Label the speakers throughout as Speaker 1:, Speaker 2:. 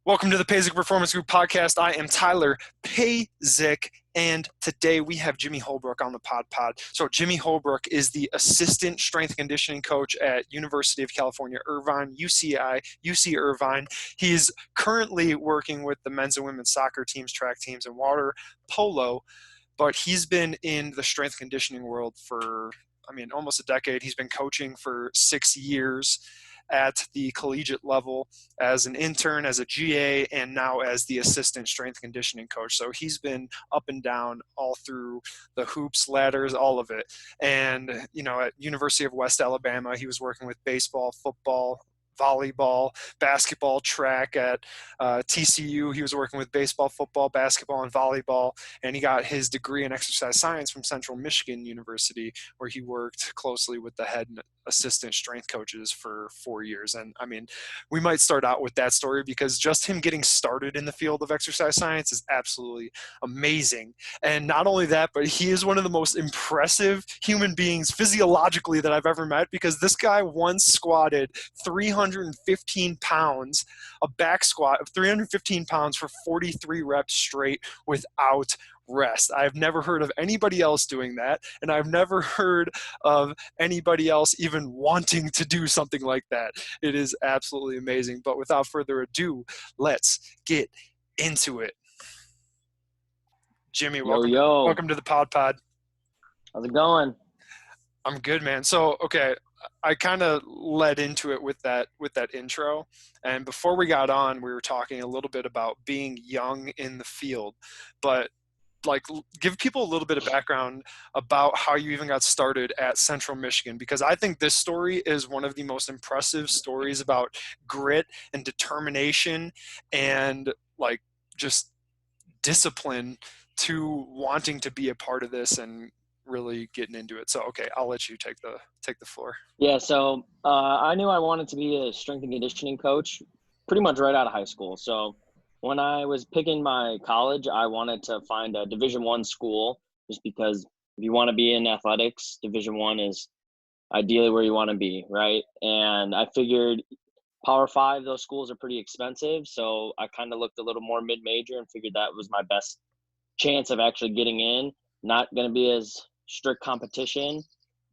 Speaker 1: Welcome to the Payzik Performance Group podcast. I am Tyler Payzik, and today we have Jimmy Holbrook on the pod. So Jimmy Holbrook is the assistant strength and conditioning coach at University of California Irvine, UC Irvine. He's currently working with the men's and women's soccer teams, track teams, and water polo, but he's been in the strength and conditioning world for, almost a decade. He's been coaching for 6 years at the collegiate level as an intern, as a GA, and now as the assistant strength conditioning coach. So he's been up and down all through the hoops, ladders, all of it. And, at University of West Alabama, he was working with baseball, football, volleyball, basketball, track. At TCU, he was working with baseball, football, basketball, and volleyball. And he got his degree in exercise science from Central Michigan University, where he worked closely with the head and assistant strength coaches for 4 years. And we might start out with that story because just him getting started in the field of exercise science is absolutely amazing. And not only that, but he is one of the most impressive human beings physiologically that I've ever met, because this guy once squatted 315 pounds, a back squat of 315 pounds for 43 reps straight without rest. I've never heard of anybody else doing that, and I've never heard of anybody else even wanting to do something like that. It is absolutely amazing. But without further ado, let's get into it. Jimmy, welcome to the pod.
Speaker 2: How's it going?
Speaker 1: I'm good, man. So, okay, I kind of led into it with that intro, and before we got on, we were talking a little bit about being young in the field, but give people a little bit of background about how you even got started at Central Michigan, because I think this story is one of the most impressive stories about grit and determination and just discipline to wanting to be a part of this and really getting into it. So, okay, I'll let you take the floor.
Speaker 2: Yeah. So I knew I wanted to be a strength and conditioning coach pretty much right out of high school. So when I was picking my college, I wanted to find a Division I school, just because if you want to be in athletics, Division I is ideally where you want to be, right? And I figured Power 5, those schools are pretty expensive, so I kind of looked a little more mid-major and figured that was my best chance of actually getting in. Not going to be as strict competition.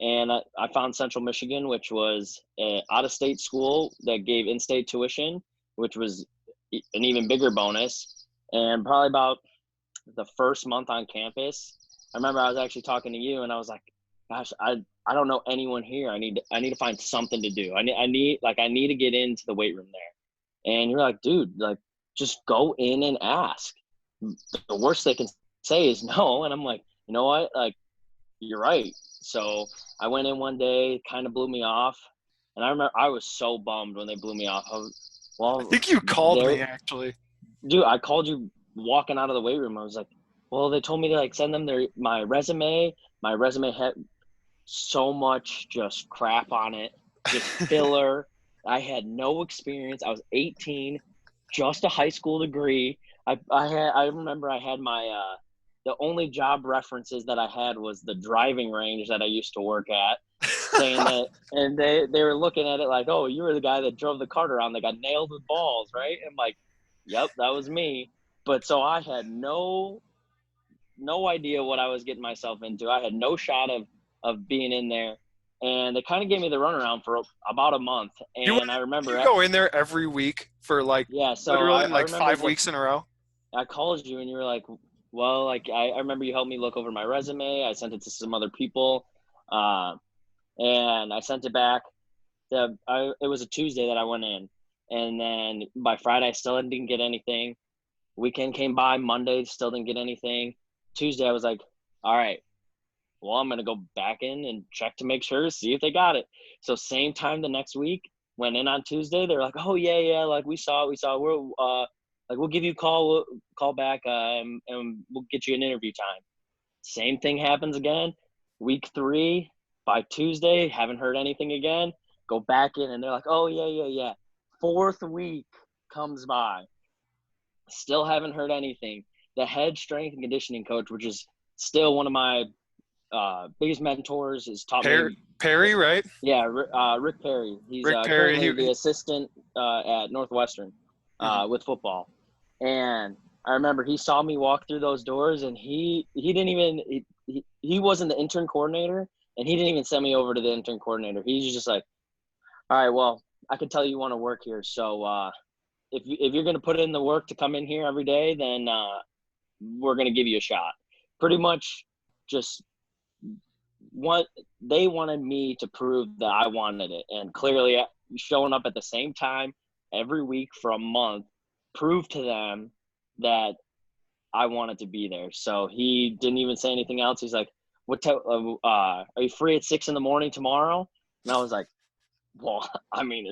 Speaker 2: And I found Central Michigan, which was an out-of-state school that gave in-state tuition, which was an even bigger bonus. And probably about the first month on campus, I remember I was actually talking to you, and I was like, gosh, I don't know anyone here. I need to find something to do. I need to get into the weight room there. And you're like, dude, just go in and ask. The worst they can say is no. And I'm like, you know what? You're right. So I went in one day, kind of blew me off. And I remember I was so bummed when they blew me off.
Speaker 1: I think you called me, actually.
Speaker 2: Dude, I called you walking out of the weight room. I was like, well, they told me to send them my resume. My resume had so much just crap on it, just filler. I had no experience. I was 18, just a high school degree. I remember I had my the only job references that I had was the driving range that I used to work at, saying that, and they were looking at it like, oh, you were the guy that drove the cart around that got nailed with balls, right? And I'm like, yep, that was me. But so I had no idea what I was getting myself into. I had no shot of being in there. And they kind of gave me the runaround for about a month. And I remember
Speaker 1: you go in there every week for literally 5 weeks in a row.
Speaker 2: I called you and you were like, well, I remember you helped me look over my resume. I sent it to some other people. And I sent it back. It was a Tuesday that I went in. And then by Friday, I still didn't get anything. Weekend came by. Monday, still didn't get anything. Tuesday, I was like, all right, well, I'm going to go back in and check to make sure, see if they got it. So same time the next week, went in on Tuesday. They're like, oh, yeah, we saw. We'll give you a call, we'll call back, and we'll get you an interview time. Same thing happens again. Week 3, by Tuesday, haven't heard anything again. Go back in, and they're like, oh, yeah. 4th week comes by. Still haven't heard anything. The head strength and conditioning coach, which is still one of my biggest mentors, is taught me.
Speaker 1: Perry, right?
Speaker 2: Yeah, Rick Perry. He's
Speaker 1: Rick Perry,
Speaker 2: currently the assistant at Northwestern.
Speaker 1: Mhm.
Speaker 2: with football. And I remember he saw me walk through those doors, and he didn't even he wasn't the intern coordinator, and he didn't even send me over to the intern coordinator. He's just like, all right, well, I can tell you want to work here, so if you're going to put in the work to come in here every day, then we're going to give you a shot. Pretty much, just what they wanted me to prove that I wanted it, and clearly showing up at the same time every week for a month proved to them that I wanted to be there. So he didn't even say anything else. He's like, are you free at 6 a.m. tomorrow?" And I was like, well, I mean,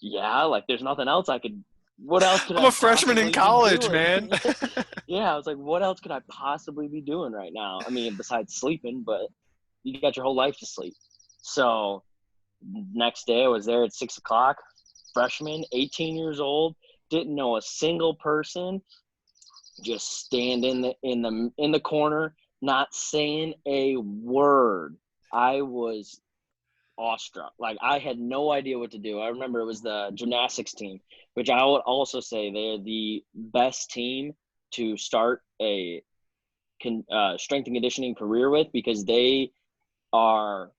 Speaker 2: yeah, like there's nothing else what else could
Speaker 1: I'm
Speaker 2: I
Speaker 1: a freshman in
Speaker 2: possibly be
Speaker 1: college,
Speaker 2: doing?
Speaker 1: man.
Speaker 2: Yeah, I was like, what else could I possibly be doing right now? I mean, besides sleeping, but you got your whole life to sleep. So next day I was there at 6 o'clock, freshman, 18 years old, didn't know a single person, just stand in the corner, not saying a word. I was awestruck. Like I had no idea what to do. I remember it was the gymnastics team, which I would also say they're the best team to start a strength and conditioning career with, because they are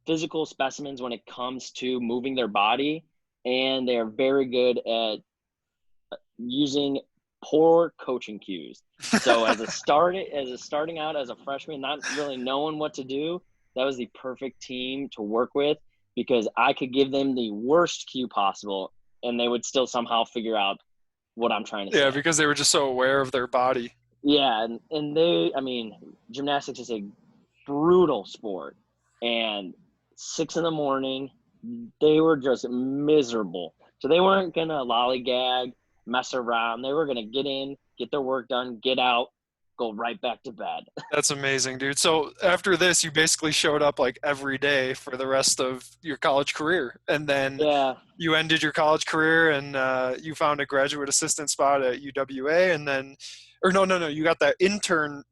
Speaker 2: physical specimens when it comes to moving their body, and they are very good at using poor coaching cues. So as a starting out as a freshman, not really knowing what to do, that was the perfect team to work with, because I could give them the worst cue possible and they would still somehow figure out what I'm trying to
Speaker 1: Yeah,
Speaker 2: say.
Speaker 1: because they were just so aware of their body.
Speaker 2: Yeah, and I mean, gymnastics is a brutal sport, and 6 a.m, they were just miserable. So they weren't gonna lollygag, mess around. They were gonna get in, get their work done, get out, go right back to bed.
Speaker 1: That's amazing, dude. So after this, you basically showed up like every day for the rest of your college career, and then
Speaker 2: Yeah,
Speaker 1: you ended your college career and you found a graduate assistant spot at UWA, and then, or no, you got that intern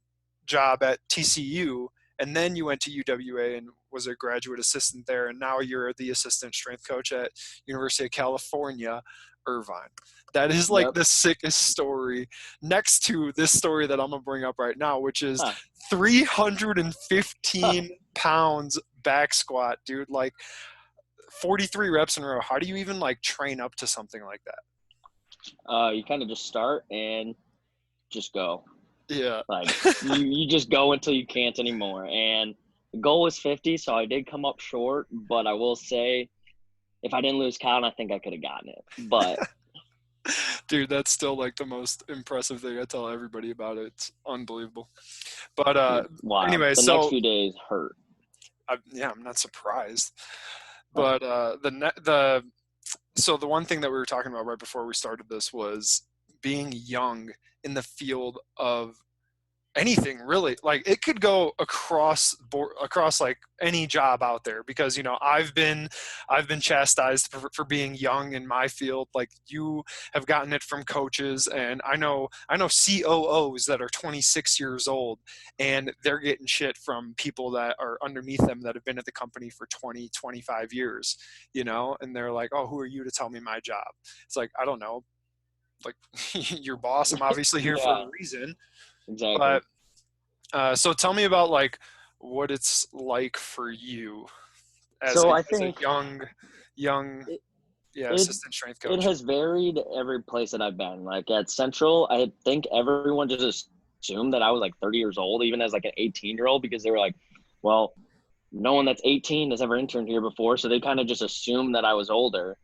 Speaker 1: job at TCU, and then you went to UWA and was a graduate assistant there, and now you're the assistant strength coach at University of California Irvine. That is like
Speaker 2: yep.
Speaker 1: the sickest story next to this story that I'm gonna bring up right now, which is
Speaker 2: Huh.
Speaker 1: 315 pounds back squat, dude. Like 43 reps in a row. How do you even like train up to something like that?
Speaker 2: You kind of just start and just go.
Speaker 1: Yeah.
Speaker 2: Like you just go until you can't anymore. And the goal was 50, so I did come up short, but I will say, if I didn't lose count, I think I could have gotten it. But
Speaker 1: Dude, that's still like the most impressive thing. I tell everybody about it. It's unbelievable. But
Speaker 2: it's wild.
Speaker 1: anyway,
Speaker 2: The next
Speaker 1: so
Speaker 2: few days hurt.
Speaker 1: yeah, I'm not surprised.
Speaker 2: Huh.
Speaker 1: But so the one thing that we were talking about right before we started this was being young in the field of anything really. Like it could go across like any job out there, because I've been chastised for being young in my field. Like you have gotten it from coaches, and I know COOs that are 26 years old, and they're getting shit from people that are underneath them that have been at the company for 20 25 years, and they're like, oh, who are you to tell me my job? It's like, I don't know, like your boss. I'm obviously here for a
Speaker 2: Yeah,
Speaker 1: reason.
Speaker 2: exactly.
Speaker 1: But so tell me about like what it's like for you as
Speaker 2: So
Speaker 1: a
Speaker 2: I
Speaker 1: as a
Speaker 2: think
Speaker 1: young
Speaker 2: it,
Speaker 1: yeah,
Speaker 2: it
Speaker 1: assistant strength
Speaker 2: it
Speaker 1: coach.
Speaker 2: has varied every place that I've been. Like at Central, I think everyone just assumed that I was like 30 years old, even as like an 18-year-old, because they were like, well, no one that's 18 has ever interned here before, so they kind of just assumed that I was older.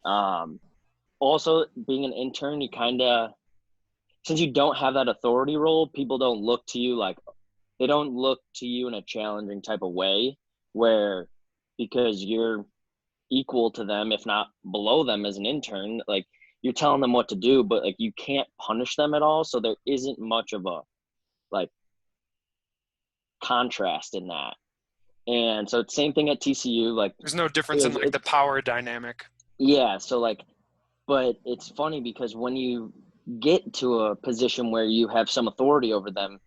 Speaker 2: Um, Also, being an intern, you kind of, since you don't have that authority role, people don't look to you like, they don't look to you in a challenging type of way, where because you're equal to them, if not below them as an intern, like you're telling them what to do, but like you can't punish them at all. So there isn't much of a like contrast in that. And so it's same thing at TCU. Like
Speaker 1: There's no
Speaker 2: it
Speaker 1: difference in
Speaker 2: was,
Speaker 1: like the power dynamic.
Speaker 2: yeah. So like, but it's funny because when you get to a position where you have some authority over them,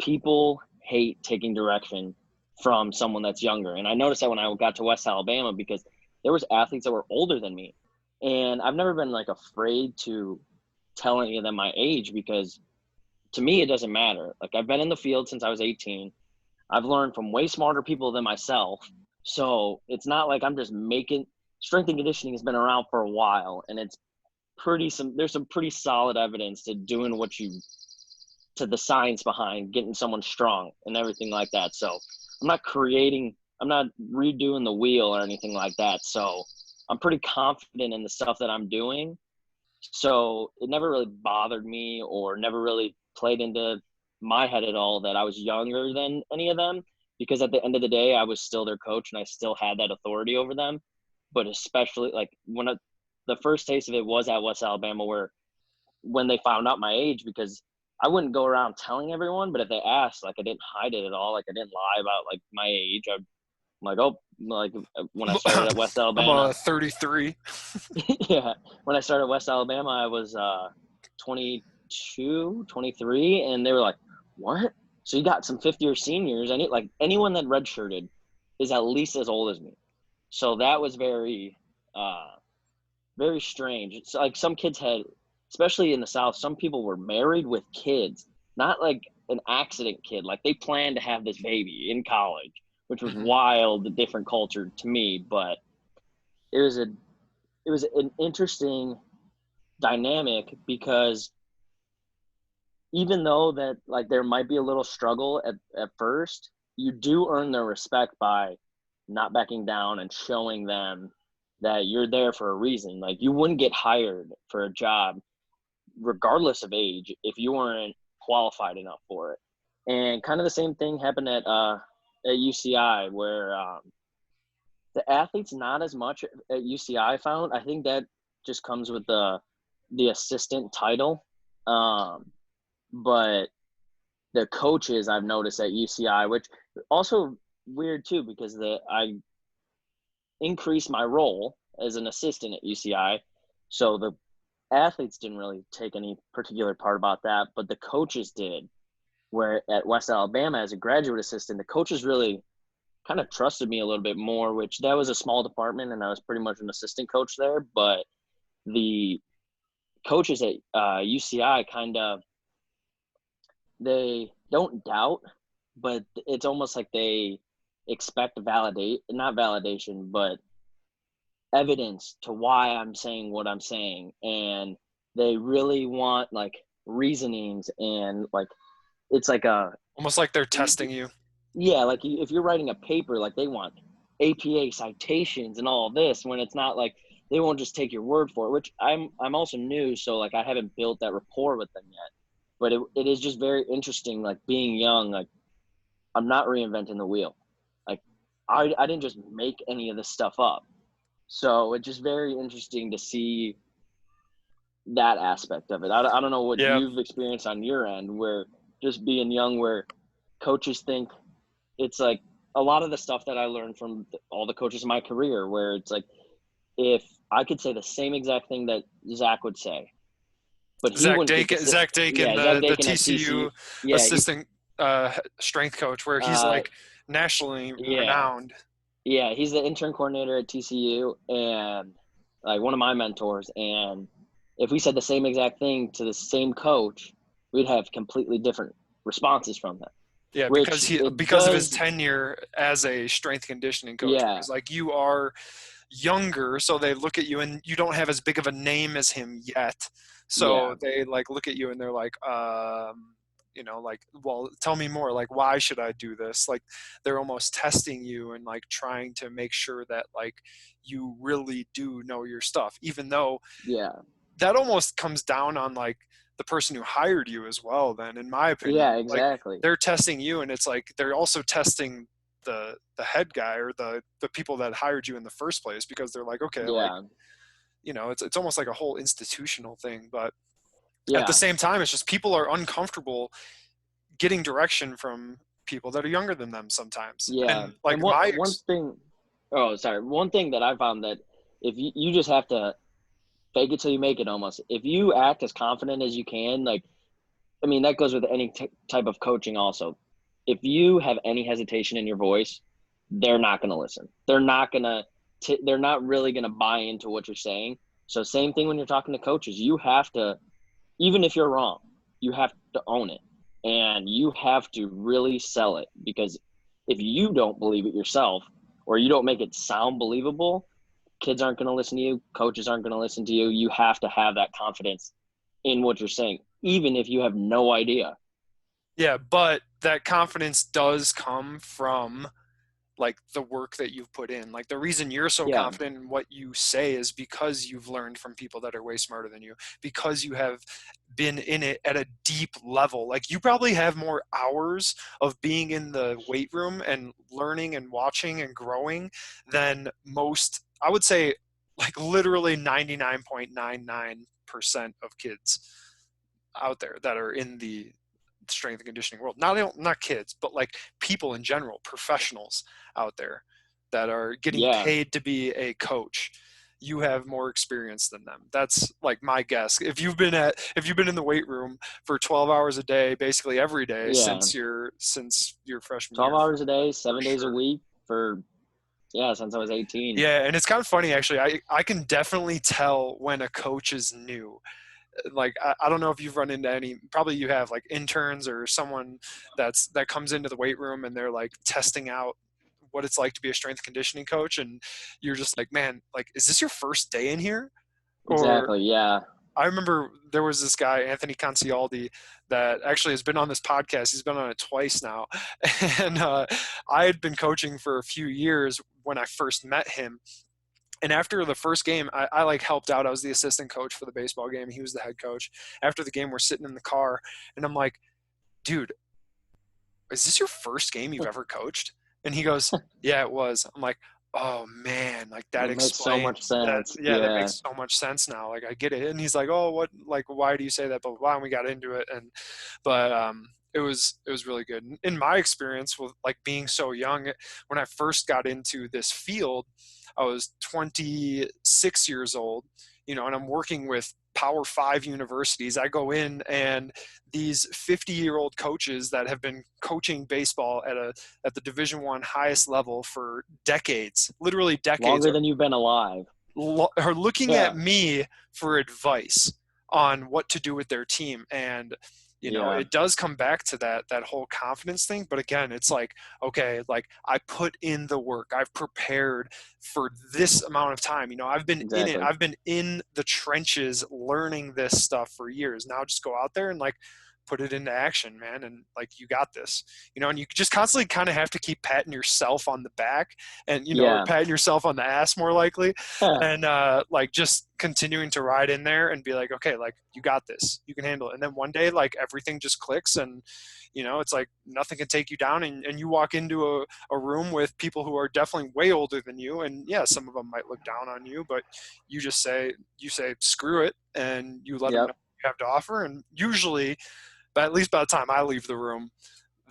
Speaker 2: people hate taking direction from someone that's younger. And I noticed that when I got to West Alabama, because there was athletes that were older than me. And I've never been like afraid to tell any of them my age, because to me, it doesn't matter. Like, I've been in the field since I was 18. I've learned from way smarter people than myself. So it's not like I'm just making strength and conditioning has been around for a while, and it's there's some pretty solid evidence to doing to the science behind getting someone strong and everything like that. So I'm not redoing the wheel or anything like that. So I'm pretty confident in the stuff that I'm doing. So it never really bothered me or never really played into my head at all that I was younger than any of them, because at the end of the day, I was still their coach and I still had that authority over them. But especially like the first taste of it was at West Alabama, where when they found out my age, because I wouldn't go around telling everyone, but if they asked, like, I didn't hide it at all. Like, I didn't lie about like my age. I'm like, oh, like when I started at West Alabama,
Speaker 1: 33.
Speaker 2: yeah, when I started at West Alabama, I was 22, 23, and they were like, what? So you got some fifth-year seniors, and like anyone that redshirted is at least as old as me. So that was very, very strange. It's like some kids had, especially in the South, some people were married with kids, not like an accident kid. Like, they planned to have this baby in college, which was wild, a different culture to me. But it was an interesting dynamic, because even though that like there might be a little struggle at first, you do earn their respect by not backing down and showing them that you're there for a reason. Like, you wouldn't get hired for a job regardless of age if you weren't qualified enough for it. And kind of the same thing happened at UCI, where the athletes not as much at UCI. I found, I think that just comes with the assistant title, but the coaches I've noticed at UCI, which also weird too, because I increased my role as an assistant at UCI, so the athletes didn't really take any particular part about that, but the coaches did. Where at West Alabama, as a graduate assistant, the coaches really kind of trusted me a little bit more, which that was a small department and I was pretty much an assistant coach there. But the coaches at UCI kind of, they don't doubt, but it's almost like they expect not validation, but evidence to why I'm saying what I'm saying. And they really want like reasonings, and like, it's like
Speaker 1: almost like they're testing you.
Speaker 2: Yeah, like if you're writing a paper, like they want APA citations and all of this, when it's not like, they won't just take your word for it, which I'm also new, so like I haven't built that rapport with them yet. But it is just very interesting, like being young, like I'm not reinventing the wheel. Like I didn't just make any of this stuff up. So it's just very interesting to see that aspect of it. I don't know what you've experienced on your end, where just being young, where coaches think it's like a lot of the stuff that I learned from all the coaches in my career, where it's like, if I could say the same exact thing that Zach would say, but he wouldn't get
Speaker 1: Zach Dechant,
Speaker 2: Zach
Speaker 1: the
Speaker 2: Dechant at
Speaker 1: TCU assistant strength coach, where he's like nationally renowned.
Speaker 2: Yeah, he's the intern coordinator at TCU and like one of my mentors. And if we said the same exact thing to the same coach, we'd have completely different responses from them.
Speaker 1: Yeah, because of his tenure as a strength conditioning coach.
Speaker 2: Yeah.
Speaker 1: Because like, you are younger, so they look at you and you don't have as big of a name as him yet. So they like look at you and they're like, like, well, tell me more. Like, why should I do this? Like, they're almost testing you and like trying to make sure that like you really do know your stuff, even though that almost comes down on like the person who hired you as well, then, in my opinion.
Speaker 2: Yeah, exactly.
Speaker 1: Like, they're testing you, and it's like they're also testing the head guy or the people that hired you in the first place, because they're like, okay, like, it's almost like a whole institutional thing. But at the same time, it's just people are uncomfortable getting direction from people that are younger than them sometimes. And like, one thing
Speaker 2: that I found, that if you just have to fake it till you make it, almost. If you act as confident as you can, like, I mean, that goes with any type of coaching also. If you have any hesitation in your voice, they're not going to listen. They're not really going to buy into what you're saying. So same thing when you're talking to coaches. You have to, even if you're wrong, you have to own it. And you have to really sell it, because if you don't believe it yourself, or you don't make it sound believable, kids aren't going to listen to you. Coaches aren't going to listen to you. You have to have that confidence in what you're saying, even if you have no idea.
Speaker 1: Yeah, but that confidence does come from like the work that you've put in. Like the reason you're so
Speaker 2: Yeah,
Speaker 1: confident in what you say is because you've learned from people that are way smarter than you, because you have been in it at a deep level. Like you probably have more hours of being in the weight room and learning and watching and growing than most, I would say like literally 99.99% of kids out there that are in the strength and conditioning world. Not kids, but like people in general, professionals out there that are getting
Speaker 2: yeah,
Speaker 1: paid to be a coach. You have more experience than them. That's like my guess. If you've been in the weight room for 12 hours a day, basically every day
Speaker 2: yeah.
Speaker 1: since your freshman
Speaker 2: 12
Speaker 1: year,
Speaker 2: hours a day,
Speaker 1: for
Speaker 2: 7 days a
Speaker 1: sure.
Speaker 2: week for, yeah, since I was 18.
Speaker 1: Yeah, and it's kind of funny actually. I can definitely tell when a coach is new. Like I don't know if you've run into any, probably you have, like interns or someone that comes into the weight room and they're like testing out what it's like to be a strength conditioning coach, and you're just like, man, like is this your first day in here? Or
Speaker 2: Exactly, yeah.
Speaker 1: I remember there was this guy, Anthony Concialdi, that actually has been on this podcast. He's been on it twice now. And I had been coaching for a few years when I first met him. And after the first game, I like helped out. I was the assistant coach for the baseball game. He was the head coach. After the game, we're sitting in the car, and I'm like, dude, is this your first game you've ever coached? And he goes, yeah, it was. I'm like, oh man, like that
Speaker 2: It makes so much
Speaker 1: explains that.
Speaker 2: sense.
Speaker 1: Yeah, that
Speaker 2: Yeah,
Speaker 1: makes so much sense now. Like I get it. And he's like, oh, what, like, why do you say that? Blah, blah, blah. And we got into it. But it was really good. In my experience with like being so young, when I first got into this field, I was 26 years old, and I'm working with Power 5 universities. I go in, and these 50-year-old coaches that have been coaching baseball at the Division I highest level for decades, literally decades,
Speaker 2: longer than you've been alive.
Speaker 1: are looking
Speaker 2: Yeah,
Speaker 1: at me for advice on what to do with their team. And
Speaker 2: yeah,
Speaker 1: it does come back to that whole confidence thing. But again, it's like, okay, like I put in the work, I've prepared for this amount of time. I've been in it,
Speaker 2: exactly.
Speaker 1: I've been in the trenches learning this stuff for years. Now just go out there and like put it into action, man. And like, you got this, and you just constantly kind of have to keep patting yourself on the back and, or
Speaker 2: Yeah,
Speaker 1: patting yourself on the ass more likely. And like just continuing to ride in there and be like, okay, like you got this, you can handle it. And then one day, like everything just clicks, and it's like nothing can take you down, and you walk into a room with people who are definitely way older than you, and yeah, some of them might look down on you, but you say screw it, and you let them know
Speaker 2: yep,
Speaker 1: what you have to offer. And usually, but at least by the time I leave the room,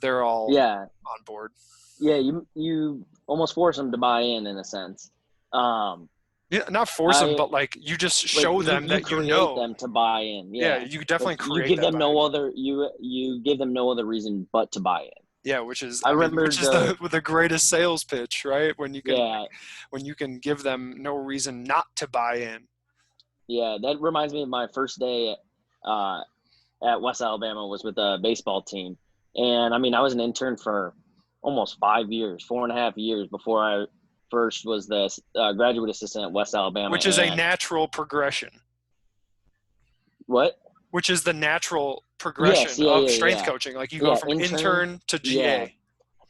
Speaker 1: they're all
Speaker 2: yeah,
Speaker 1: on board.
Speaker 2: yeah. You almost force them to buy in a sense. Um,
Speaker 1: Yeah, not force them,
Speaker 2: I
Speaker 1: but like you just
Speaker 2: like
Speaker 1: show them
Speaker 2: you
Speaker 1: that
Speaker 2: create them to buy in.
Speaker 1: yeah,
Speaker 2: Yeah,
Speaker 1: you
Speaker 2: like
Speaker 1: definitely
Speaker 2: you
Speaker 1: create
Speaker 2: give
Speaker 1: that
Speaker 2: them
Speaker 1: buy-in.
Speaker 2: no other you give them no other reason but to buy in.
Speaker 1: Yeah, which is,
Speaker 2: I
Speaker 1: I mean,
Speaker 2: remember
Speaker 1: which is the greatest sales pitch, right?
Speaker 2: yeah,
Speaker 1: When you can give them no reason not to buy in.
Speaker 2: yeah. That reminds me of my first day uh, at West Alabama was with a baseball team, and I mean I was an intern for almost 5 years, 4.5 years before I first was the graduate assistant at West Alabama.
Speaker 1: Which is a
Speaker 2: And
Speaker 1: natural progression.
Speaker 2: what?
Speaker 1: Which is the natural
Speaker 2: Yes,
Speaker 1: progression
Speaker 2: yeah,
Speaker 1: of
Speaker 2: yeah,
Speaker 1: strength
Speaker 2: yeah,
Speaker 1: coaching. Like you go
Speaker 2: yeah.
Speaker 1: from
Speaker 2: Intern,
Speaker 1: intern to
Speaker 2: yeah.
Speaker 1: GA.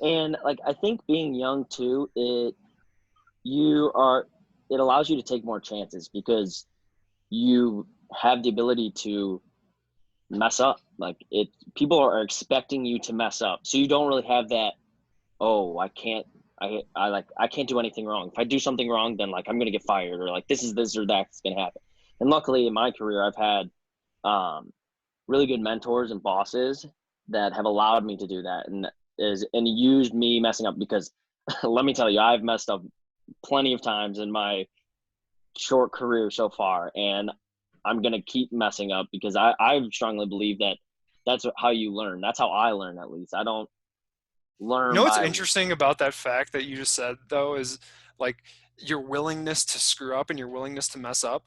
Speaker 2: And like I think being young too, you are it allows you to take more chances because you have the ability to mess up. Like people are expecting you to mess up, so you don't really have that. Oh, I can't do anything wrong. If I do something wrong, then like I'm gonna get fired, or like this or that's gonna happen. And luckily in my career, I've had really good mentors and bosses that have allowed me to do that, and used me messing up because let me tell you, I've messed up plenty of times in my short career so far, and I'm gonna keep messing up because I strongly believe that that's how you learn. That's how I learn, at least. I don't learn
Speaker 1: What's
Speaker 2: by
Speaker 1: interesting about that fact that you just said, though, is like your willingness to screw up and your willingness to mess up.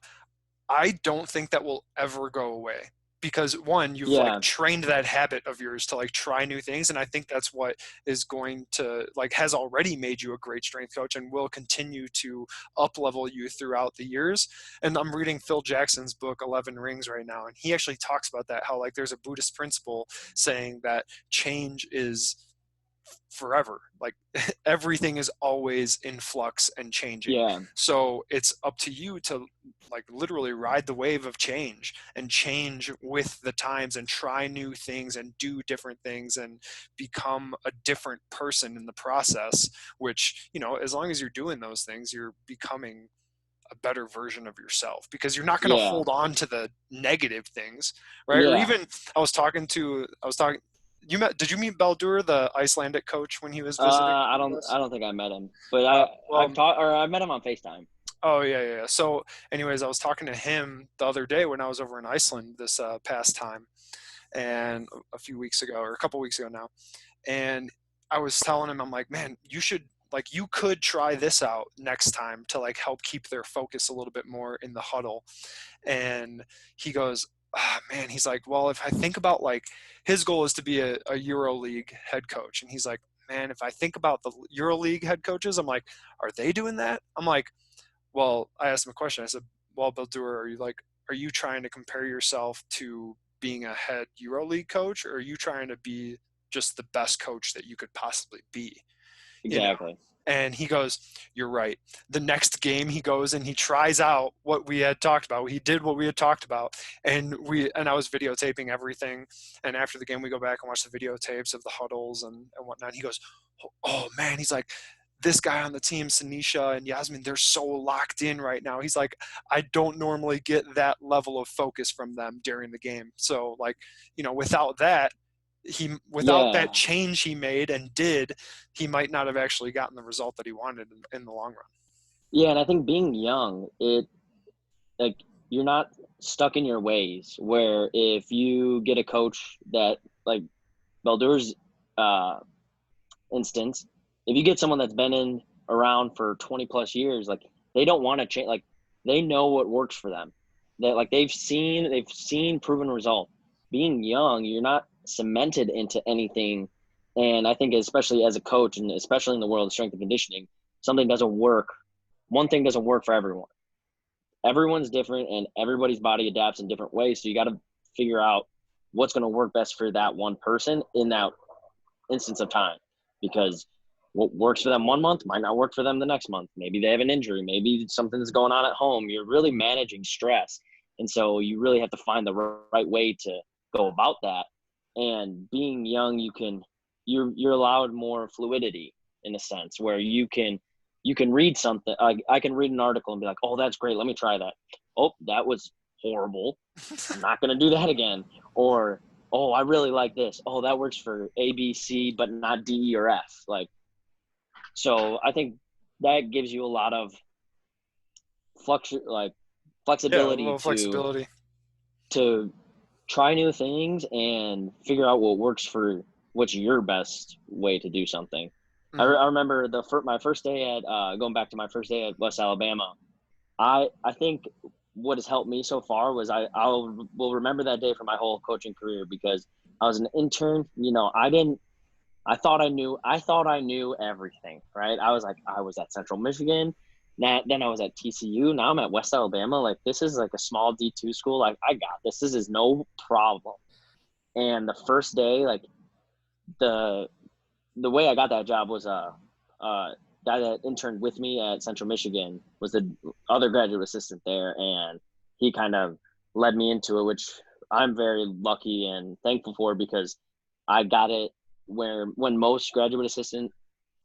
Speaker 1: I don't think that will ever go away, because one, you've like
Speaker 2: Yeah.
Speaker 1: trained that habit of yours to like try new things. And I think that's what is going to like has already made you a great strength coach and will continue to up level you throughout the years. And I'm reading Phil Jackson's book, 11 Rings, right now. And he actually talks about that, how like there's a Buddhist principle saying that change is forever. Like everything is always in flux and changing.
Speaker 2: Yeah.
Speaker 1: So it's up to you to like literally ride the wave of change and change with the times and try new things and do different things and become a different person in the process, which, you know, as long as you're doing those things, you're becoming a better version of yourself, because you're not going to
Speaker 2: Yeah.
Speaker 1: hold on to the negative things, right? Or
Speaker 2: Yeah.
Speaker 1: even did you meet Baldur, the Icelandic coach, when he was visiting
Speaker 2: I
Speaker 1: with
Speaker 2: don't
Speaker 1: us?
Speaker 2: I don't think I met him, but
Speaker 1: Well,
Speaker 2: I met him on FaceTime.
Speaker 1: oh yeah. So, anyways, I was talking to him the other day when I was over in Iceland this past time, and a few weeks ago, or a couple weeks ago now, and I was telling him, I'm like, man, you could try this out next time to like help keep their focus a little bit more in the huddle. And he goes, oh, man, he's like, well, if I think about like his goal is to be a EuroLeague head coach. And he's like, man, if I think about the EuroLeague head coaches, I'm like, are they doing that? I'm like, well, I asked him a question. I said, well, Bildur, are you trying to compare yourself to being a head EuroLeague coach, or are you trying to be just the best coach that you could possibly be? You know?
Speaker 2: Exactly.
Speaker 1: And he goes, you're right. The next game he goes and he tries out what we had talked about. He did what we had talked about. And I was videotaping everything. And after the game, we go back and watch the videotapes of the huddles and whatnot. He goes, oh man, he's like, this guy on the team, Sanisha and Yasmin, they're so locked in right now. He's like, I don't normally get that level of focus from them during the game. So like, you know, without that
Speaker 2: Yeah.
Speaker 1: change he made and did, he might not have actually gotten the result that he wanted in the long run.
Speaker 2: Yeah, and I think being young, like you're not stuck in your ways. Where if you get a coach that like Beldur's uh, instance, if you get someone that's been in around for 20 plus years, like they don't want to change. Like they know what works for them. That like they've seen proven result. Being young, you're not cemented into anything. And I think especially as a coach, and especially in the world of strength and conditioning, something doesn't work. One thing doesn't work for everyone. Everyone's different and everybody's body adapts in different ways. So you got to figure out what's going to work best for that one person in that instance of time, because what works for them one month might not work for them the next month. Maybe they have an injury. Maybe something's going on at home. You're really managing stress. And so you really have to find the right way to go about that. And being young, you're allowed more fluidity in a sense where you can read something. I can read an article and be like, oh, that's great. Let me try that. Oh, that was horrible. I'm not going to do that again. Or, oh, I really like this. Oh, that works for A, B, C, but not D, E, or F. Like, so I think that gives you a lot of
Speaker 1: Yeah, a
Speaker 2: flexibility
Speaker 1: little flexibility.
Speaker 2: to try new things and figure out what works for what's your best way to do something.
Speaker 1: Mm-hmm.
Speaker 2: I remember my first day at going back to my first day at West Alabama. I think what has helped me so far was will remember that day for my whole coaching career, because I was an intern. You know, I thought I knew everything, right? I was like, I was at Central Michigan. Then I was at TCU. Now I'm at West Alabama. Like, this is like a small D2 school. Like, I got this. This is no problem. And the first day, like the way I got that job was guy that interned with me at Central Michigan was the other graduate assistant there, and he kind of led me into it, which I'm very lucky and thankful for, because I got it when most graduate assistant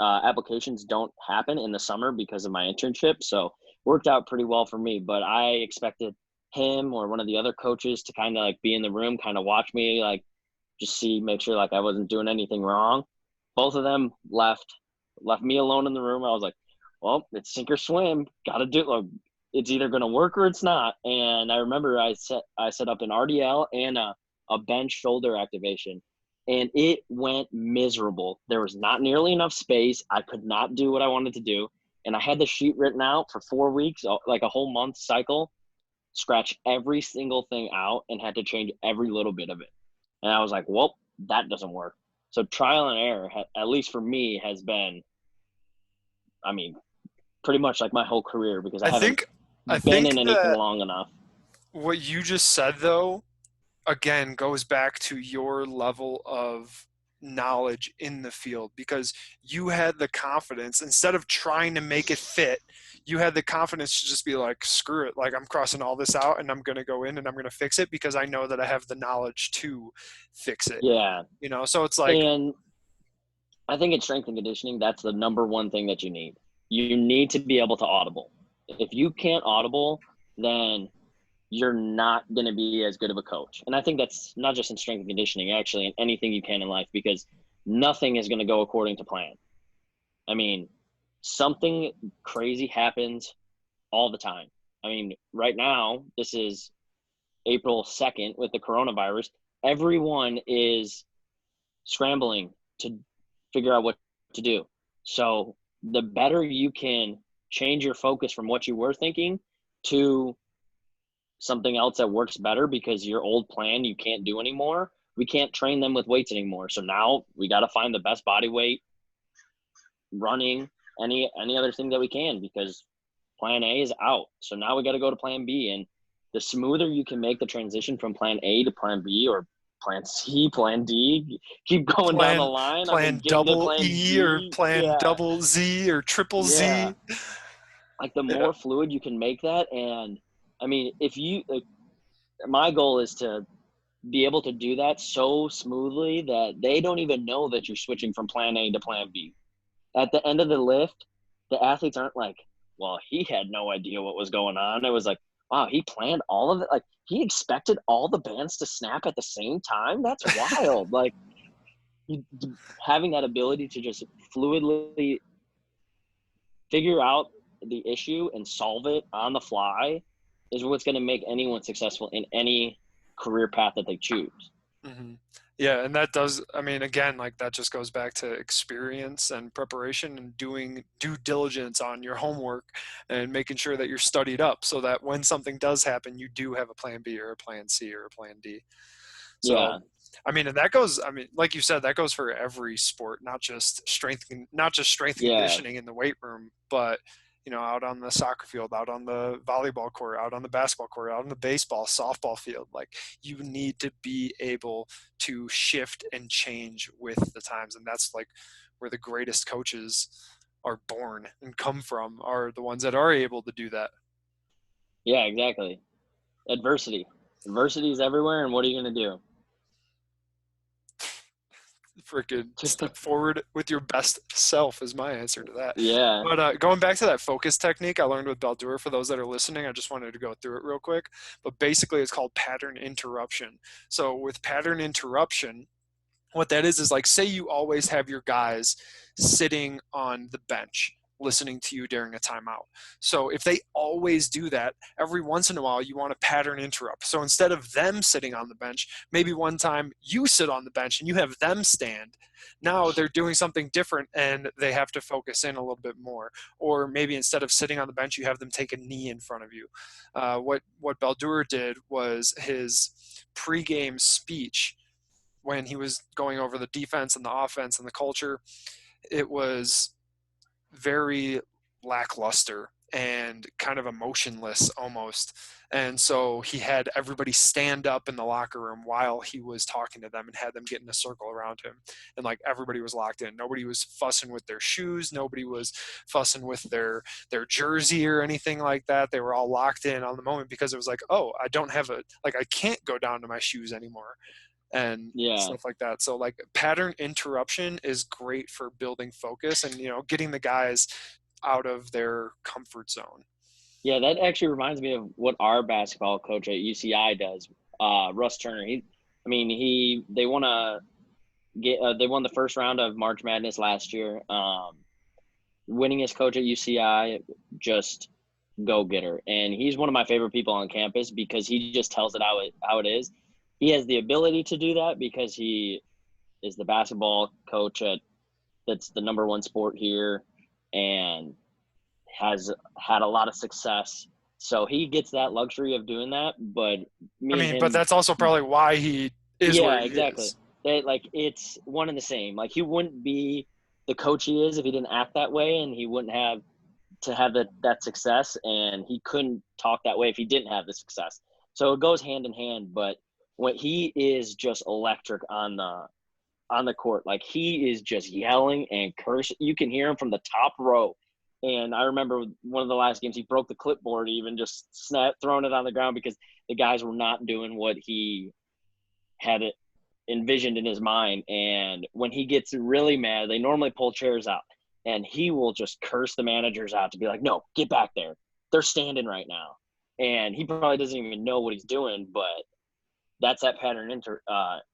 Speaker 2: applications don't happen in the summer because of my internship. So worked out pretty well for me, but I expected him or one of the other coaches to kind of like be in the room, kind of watch me, like just make sure like I wasn't doing anything wrong. Both of them left me alone in the room. I was like, well, it's sink or swim. Got to do it. Like, it's either going to work or it's not. And I remember I set up an RDL and a bench shoulder activation, and it went miserable. There was not nearly enough space. I could not do what I wanted to do. And I had the sheet written out for 4 weeks, like a whole month cycle. scratch every single thing out and had to change every little bit of it. And I was like, well, that doesn't work. So trial and error, at least for me, has been, I mean, pretty much like my whole career, because I
Speaker 1: I
Speaker 2: haven't
Speaker 1: think I
Speaker 2: been
Speaker 1: think
Speaker 2: in anything
Speaker 1: that
Speaker 2: long enough.
Speaker 1: what you just said though, again, goes back to your level of knowledge in the field, because you had the confidence, instead of trying to make it fit, you had the confidence to just be like, screw it, like I'm crossing all this out and I'm going to go in and I'm going to fix it because I know that I have the knowledge to fix it.
Speaker 2: Yeah.
Speaker 1: So it's like,
Speaker 2: And I think in strength and conditioning, that's the number one thing that you need. You need to be able to audible. If you can't audible, then you're not going to be as good of a coach. And I think that's not just in strength and conditioning, actually, in anything you can in life, because nothing is going to go according to plan. I mean, something crazy happens all the time. I mean, right now, this is April 2nd with the coronavirus. Everyone is scrambling to figure out what to do. So the better you can change your focus from what you were thinking to something else that works better, because your old plan you can't do anymore. We can't train them with weights anymore. So now we got to find the best body weight, running, any other thing that we can, because plan A is out. So now we got to go to plan B. And the smoother you can make the transition from plan A to plan B, or plan C, plan D, keep going down the
Speaker 1: plan
Speaker 2: line. I mean,
Speaker 1: plan
Speaker 2: getting to
Speaker 1: double
Speaker 2: plan
Speaker 1: E or
Speaker 2: Z.
Speaker 1: plan
Speaker 2: Yeah.
Speaker 1: double Z or triple
Speaker 2: Yeah.
Speaker 1: Z.
Speaker 2: Like the
Speaker 1: Yeah.
Speaker 2: more fluid you can make that. And I mean, if you, my goal is to be able to do that so smoothly that they don't even know that you're switching from plan A to plan B. At the end of the lift, the athletes aren't like, well, he had no idea what was going on. It was like, wow, he planned all of it. Like, he expected all the bands to snap at the same time. That's wild. Like, you, having that ability to just fluidly figure out the issue and solve it on the fly is what's going to make anyone successful in any career path that they choose.
Speaker 1: Hmm. Yeah, and that does, I mean, again, like that just goes back to experience and preparation and doing due diligence on your homework and making sure that you're studied up so that when something does happen, you do have a plan B or a plan C or a plan D. So,
Speaker 2: Yeah.
Speaker 1: I mean, and that goes, I mean, like you said, that goes for every sport, not just strength and
Speaker 2: Yeah.
Speaker 1: conditioning in the weight room, but out on the soccer field, out on the volleyball court, out on the basketball court, out on the baseball, softball field. Like, you need to be able to shift and change with the times. And that's like where the greatest coaches are born and come from, are the ones that are able to do that.
Speaker 2: Yeah, exactly. Adversity is everywhere. And what are you going to do?
Speaker 1: Freaking step forward with your best self is my answer to that.
Speaker 2: Yeah.
Speaker 1: But going back to that focus technique I learned with Baldur, for those that are listening, I just wanted to go through it real quick. But basically, it's called pattern interruption. So with pattern interruption, what that is like, say you always have your guys sitting on the bench listening to you during a timeout. So if they always do that, every once in a while you want to pattern interrupt. So instead of them sitting on the bench, maybe one time you sit on the bench and you have them stand. Now they're doing something different and they have to focus in a little bit more. Or maybe instead of sitting on the bench, you have them take a knee in front of you. What Baldur did was his pregame speech when he was going over the defense and the offense and the culture. It was very lackluster and kind of emotionless almost. And so he had everybody stand up in the locker room while he was talking to them and had them get in a circle around him. And like, everybody was locked in. Nobody was fussing with their shoes. Nobody was fussing with their jersey or anything like that. They were all locked in on the moment, because it was like, oh, I can't go down to my shoes anymore and
Speaker 2: Yeah.
Speaker 1: stuff like that. So like, pattern interruption is great for building focus and getting the guys out of their comfort zone.
Speaker 2: Yeah. That actually reminds me of what our basketball coach at UCI does. Russ Turner. They they won the first round of March Madness last year. Winningest coach at UCI, just go getter. And he's one of my favorite people on campus, because he just tells it how it is. He has the ability to do that because he is the basketball coach that's the number one sport here, and has had a lot of success So he gets that luxury of doing that, but
Speaker 1: I
Speaker 2: me and
Speaker 1: mean, but
Speaker 2: him,
Speaker 1: that's also probably why he is where
Speaker 2: yeah,
Speaker 1: he
Speaker 2: exactly.
Speaker 1: is.
Speaker 2: Like it's one and the same. Like he wouldn't be the coach he is if he didn't act that way, and he wouldn't have to have that success, and he couldn't talk that way if he didn't have the success. So it goes hand in hand. But when he is just electric on the court, like he is just yelling and cursing. You can hear him from the top row. And I remember one of the last games, he broke the clipboard, even just throwing it on the ground because the guys were not doing what he had it envisioned in his mind. And when he gets really mad, they normally pull chairs out, and he will just curse the managers out to be like, no, get back there. They're standing right now. And he probably doesn't even know what he's doing, but that's that pattern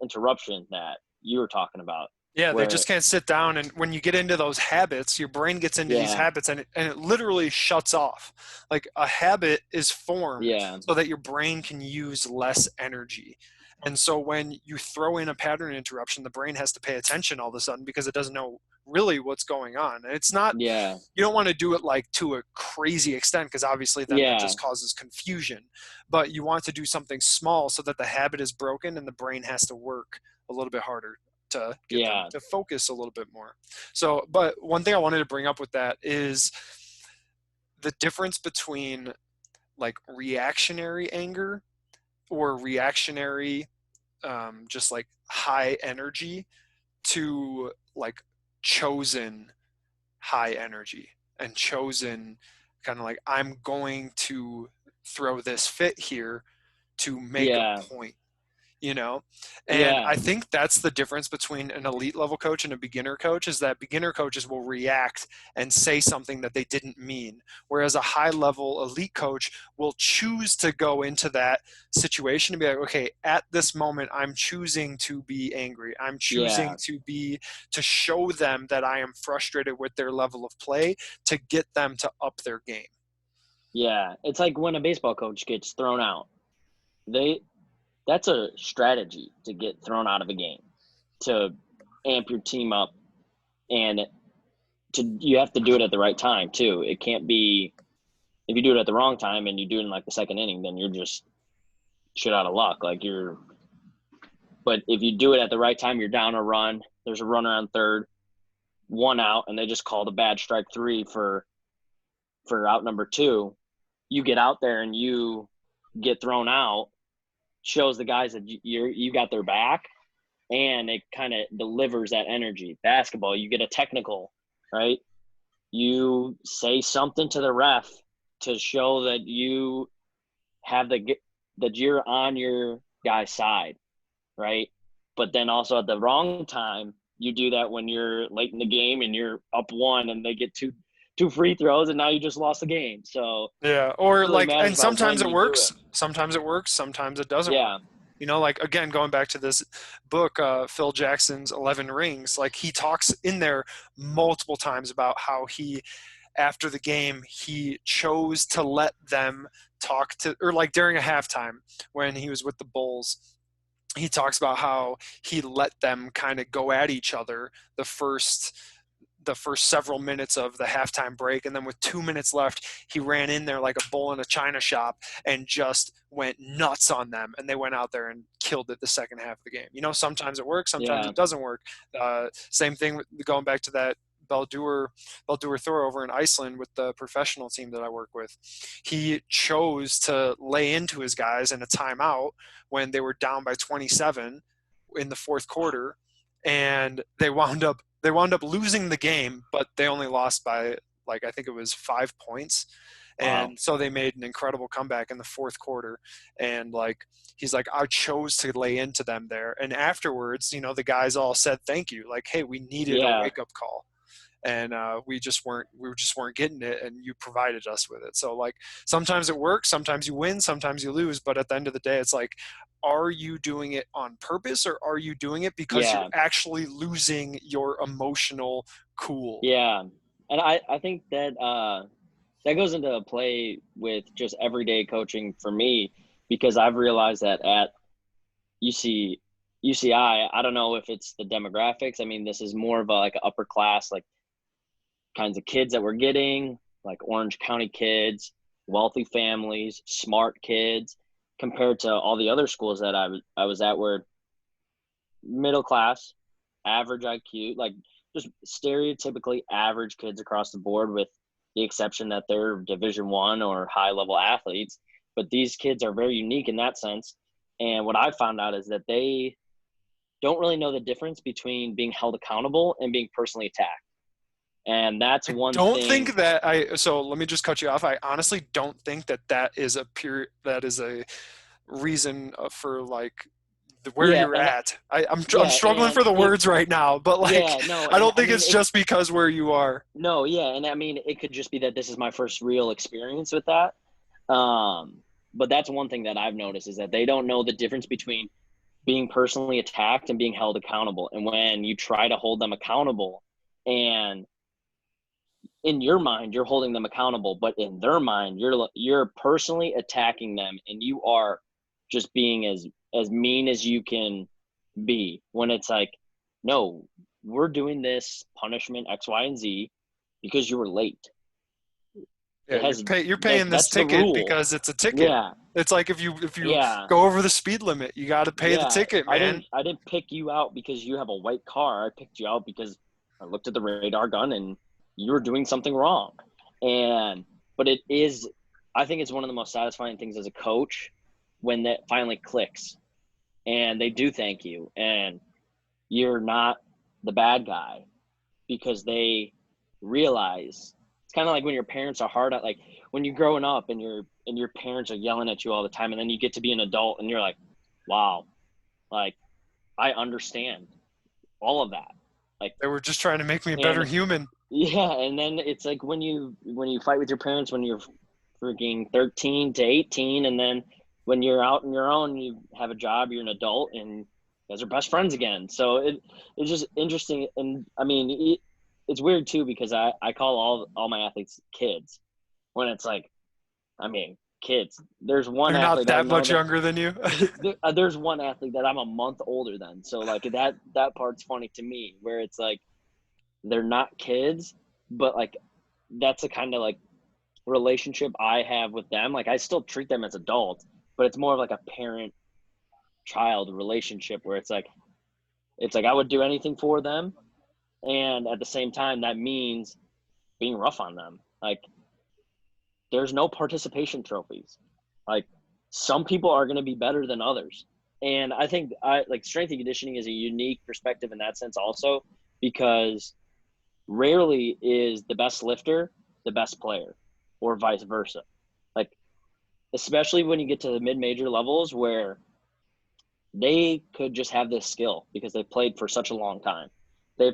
Speaker 2: interruption that you were talking about.
Speaker 1: Yeah, they
Speaker 2: Where,
Speaker 1: just can't sit down. And when you get into those habits, your brain gets into these
Speaker 2: yeah,
Speaker 1: habits and it literally shuts off. Like a habit is formed
Speaker 2: yeah,
Speaker 1: so that your brain can use less energy. And so when you throw in a pattern interruption, the brain has to pay attention all of a sudden because it doesn't know really what's going on. And it's not,
Speaker 2: yeah,
Speaker 1: you don't want to do it like to a crazy extent because obviously then that
Speaker 2: yeah,
Speaker 1: just causes confusion. But you want to do something small so that the habit is broken and the brain has to work a little bit harder to get them
Speaker 2: yeah,
Speaker 1: to focus a little bit more. So, but one thing I wanted to bring up with that is the difference between like reactionary anger or reactionary, just like high energy to like chosen high energy and chosen kind of like, I'm going to throw this fit here to make
Speaker 2: yeah,
Speaker 1: a point, you know. And
Speaker 2: yeah,
Speaker 1: I think that's the difference between an elite level coach and a beginner coach, is that beginner coaches will react and say something that they didn't mean, whereas a high level elite coach will choose to go into that situation and be like, okay, at this moment I'm choosing to be angry, I'm choosing
Speaker 2: yeah,
Speaker 1: to show them that I am frustrated with their level of play to get them to up their game.
Speaker 2: yeah. It's like when a baseball coach gets thrown out. They That's a strategy to get thrown out of a game, to amp your team up, and you have to do it at the right time too. It can't be, if you do it at the wrong time and you do it in like the second inning, then you're just shit out of luck. But if you do it at the right time, you're down a run, there's a runner on third, one out, and they just called a bad strike three for out number two. You get out there and you get thrown out, shows the guys that you got their back, and it kind of delivers that energy. Basketball, you get a technical, right? You say something to the ref to show that you have that you're on your guy's side, right? But then also at the wrong time, you do that when you're late in the game and you're up one and they get two free throws and now you just lost the game. So
Speaker 1: Yeah,
Speaker 2: it
Speaker 1: or
Speaker 2: really
Speaker 1: like,
Speaker 2: matters
Speaker 1: and
Speaker 2: about
Speaker 1: sometimes
Speaker 2: when
Speaker 1: it
Speaker 2: you do
Speaker 1: works,
Speaker 2: it.
Speaker 1: sometimes it doesn't work.
Speaker 2: Yeah,
Speaker 1: You know, like again, going back to this book, Phil Jackson's 11 Rings, like he talks in there multiple times about how he, after the game, he chose to let them talk to, or like during a halftime when he was with the Bulls, he talks about how he let them kind of go at each other the first several minutes of the halftime break. And then with 2 minutes left, he ran in there like a bull in a china shop and just went nuts on them. And they went out there and killed it the second half of the game. You know, sometimes it works, sometimes
Speaker 2: yeah,
Speaker 1: it doesn't work. Same thing with going back to that Baldur Thor over in Iceland with the professional team that I work with. He chose to lay into his guys in a timeout when they were down by 27 in the fourth quarter, and they wound up losing the game, but they only lost by, like, I think it was 5 points.
Speaker 2: wow,
Speaker 1: And so they made an incredible comeback in the fourth quarter. And like, he's like, I chose to lay into them there. And afterwards, you know, the guys all said, thank you. Like, hey, we needed a
Speaker 2: yeah,
Speaker 1: wake up call. And we just weren't getting it, and you provided us with it. So like, sometimes it works, sometimes you win, sometimes you lose, but at the end of the day, it's like, are you doing it on purpose, or are you doing it because you're
Speaker 2: yeah,
Speaker 1: actually losing your emotional cool?
Speaker 2: yeah. And I think that that goes into play with just everyday coaching for me, because I've realized that at UC I don't know if it's the demographics. I mean, this is more of a like a upper class, like kinds of kids that we're getting, like Orange County kids. wealthy families, smart kids, compared to all the other schools that I was at where middle class, average IQ, like just stereotypically average kids across the board, with the exception that they're Division I or high level athletes. But these kids are very unique in that sense. And what I found out is that they don't really know the difference between being held accountable and being personally attacked. And that's
Speaker 1: I
Speaker 2: one
Speaker 1: don't
Speaker 2: thing.
Speaker 1: think that so let me just cut you off. I honestly don't think that is a reason for like where
Speaker 2: Yeah.
Speaker 1: you're
Speaker 2: And
Speaker 1: at. I'm
Speaker 2: yeah.
Speaker 1: struggling for the words right now, but like
Speaker 2: Yeah, no.
Speaker 1: I
Speaker 2: And
Speaker 1: don't think it's just because where you are.
Speaker 2: no, yeah. And I mean, it could just be that this is my first real experience with that. But that's one thing that I've noticed is that they don't know the difference between being personally attacked and being held accountable. And when you try to hold them accountable, and in your mind you're holding them accountable, but in their mind you're personally attacking them, and you are just being as mean as you can be, when it's like, no, we're doing this punishment X, Y, and Z because you were late.
Speaker 1: Yeah,
Speaker 2: It has
Speaker 1: you're paying this
Speaker 2: that's the
Speaker 1: ticket
Speaker 2: rule.
Speaker 1: because it's a ticket.
Speaker 2: Yeah.
Speaker 1: It's like if you
Speaker 2: Yeah.
Speaker 1: go over the speed limit, you got to pay the
Speaker 2: Yeah,
Speaker 1: ticket, man.
Speaker 2: I didn't pick you out because you have a white car. I picked you out because I looked at the radar gun and you were doing something wrong. And but it is, I think it's one of the most satisfying things as a coach when that finally clicks and they do thank you and you're not the bad guy, because they realize it's kind of like when your parents are hard on, like when you're growing up and your parents are yelling at you all the time, and then you get to be an adult and you're like, wow, like I understand all of that. Like,
Speaker 1: They were just trying to make me a better
Speaker 2: and
Speaker 1: human.
Speaker 2: yeah, and then it's like when you fight with your parents when you're freaking 13 to 18, and then when you're out on your own, you have a job, you're an adult, and you guys are best friends again. So it's just interesting, and I mean it's weird too because I call all my athletes kids, when it's like, I mean, kids. There's one
Speaker 1: They're not
Speaker 2: athlete I
Speaker 1: that
Speaker 2: know
Speaker 1: much
Speaker 2: that
Speaker 1: younger than you.
Speaker 2: there's one athlete that I'm a month older than. So like that part's funny to me, where it's like they're not kids, but like that's the kind of like relationship I have with them. Like I still treat them as adults, but it's more of like a parent child relationship where it's like I would do anything for them, and at the same time that means being rough on them. Like there's no participation trophies. Like some people are going to be better than others. And I think I like strength and conditioning is a unique perspective in that sense also, because rarely is the best lifter the best player or vice versa. Like especially when you get to the mid-major levels where they could just have this skill because they played for such a long time. They've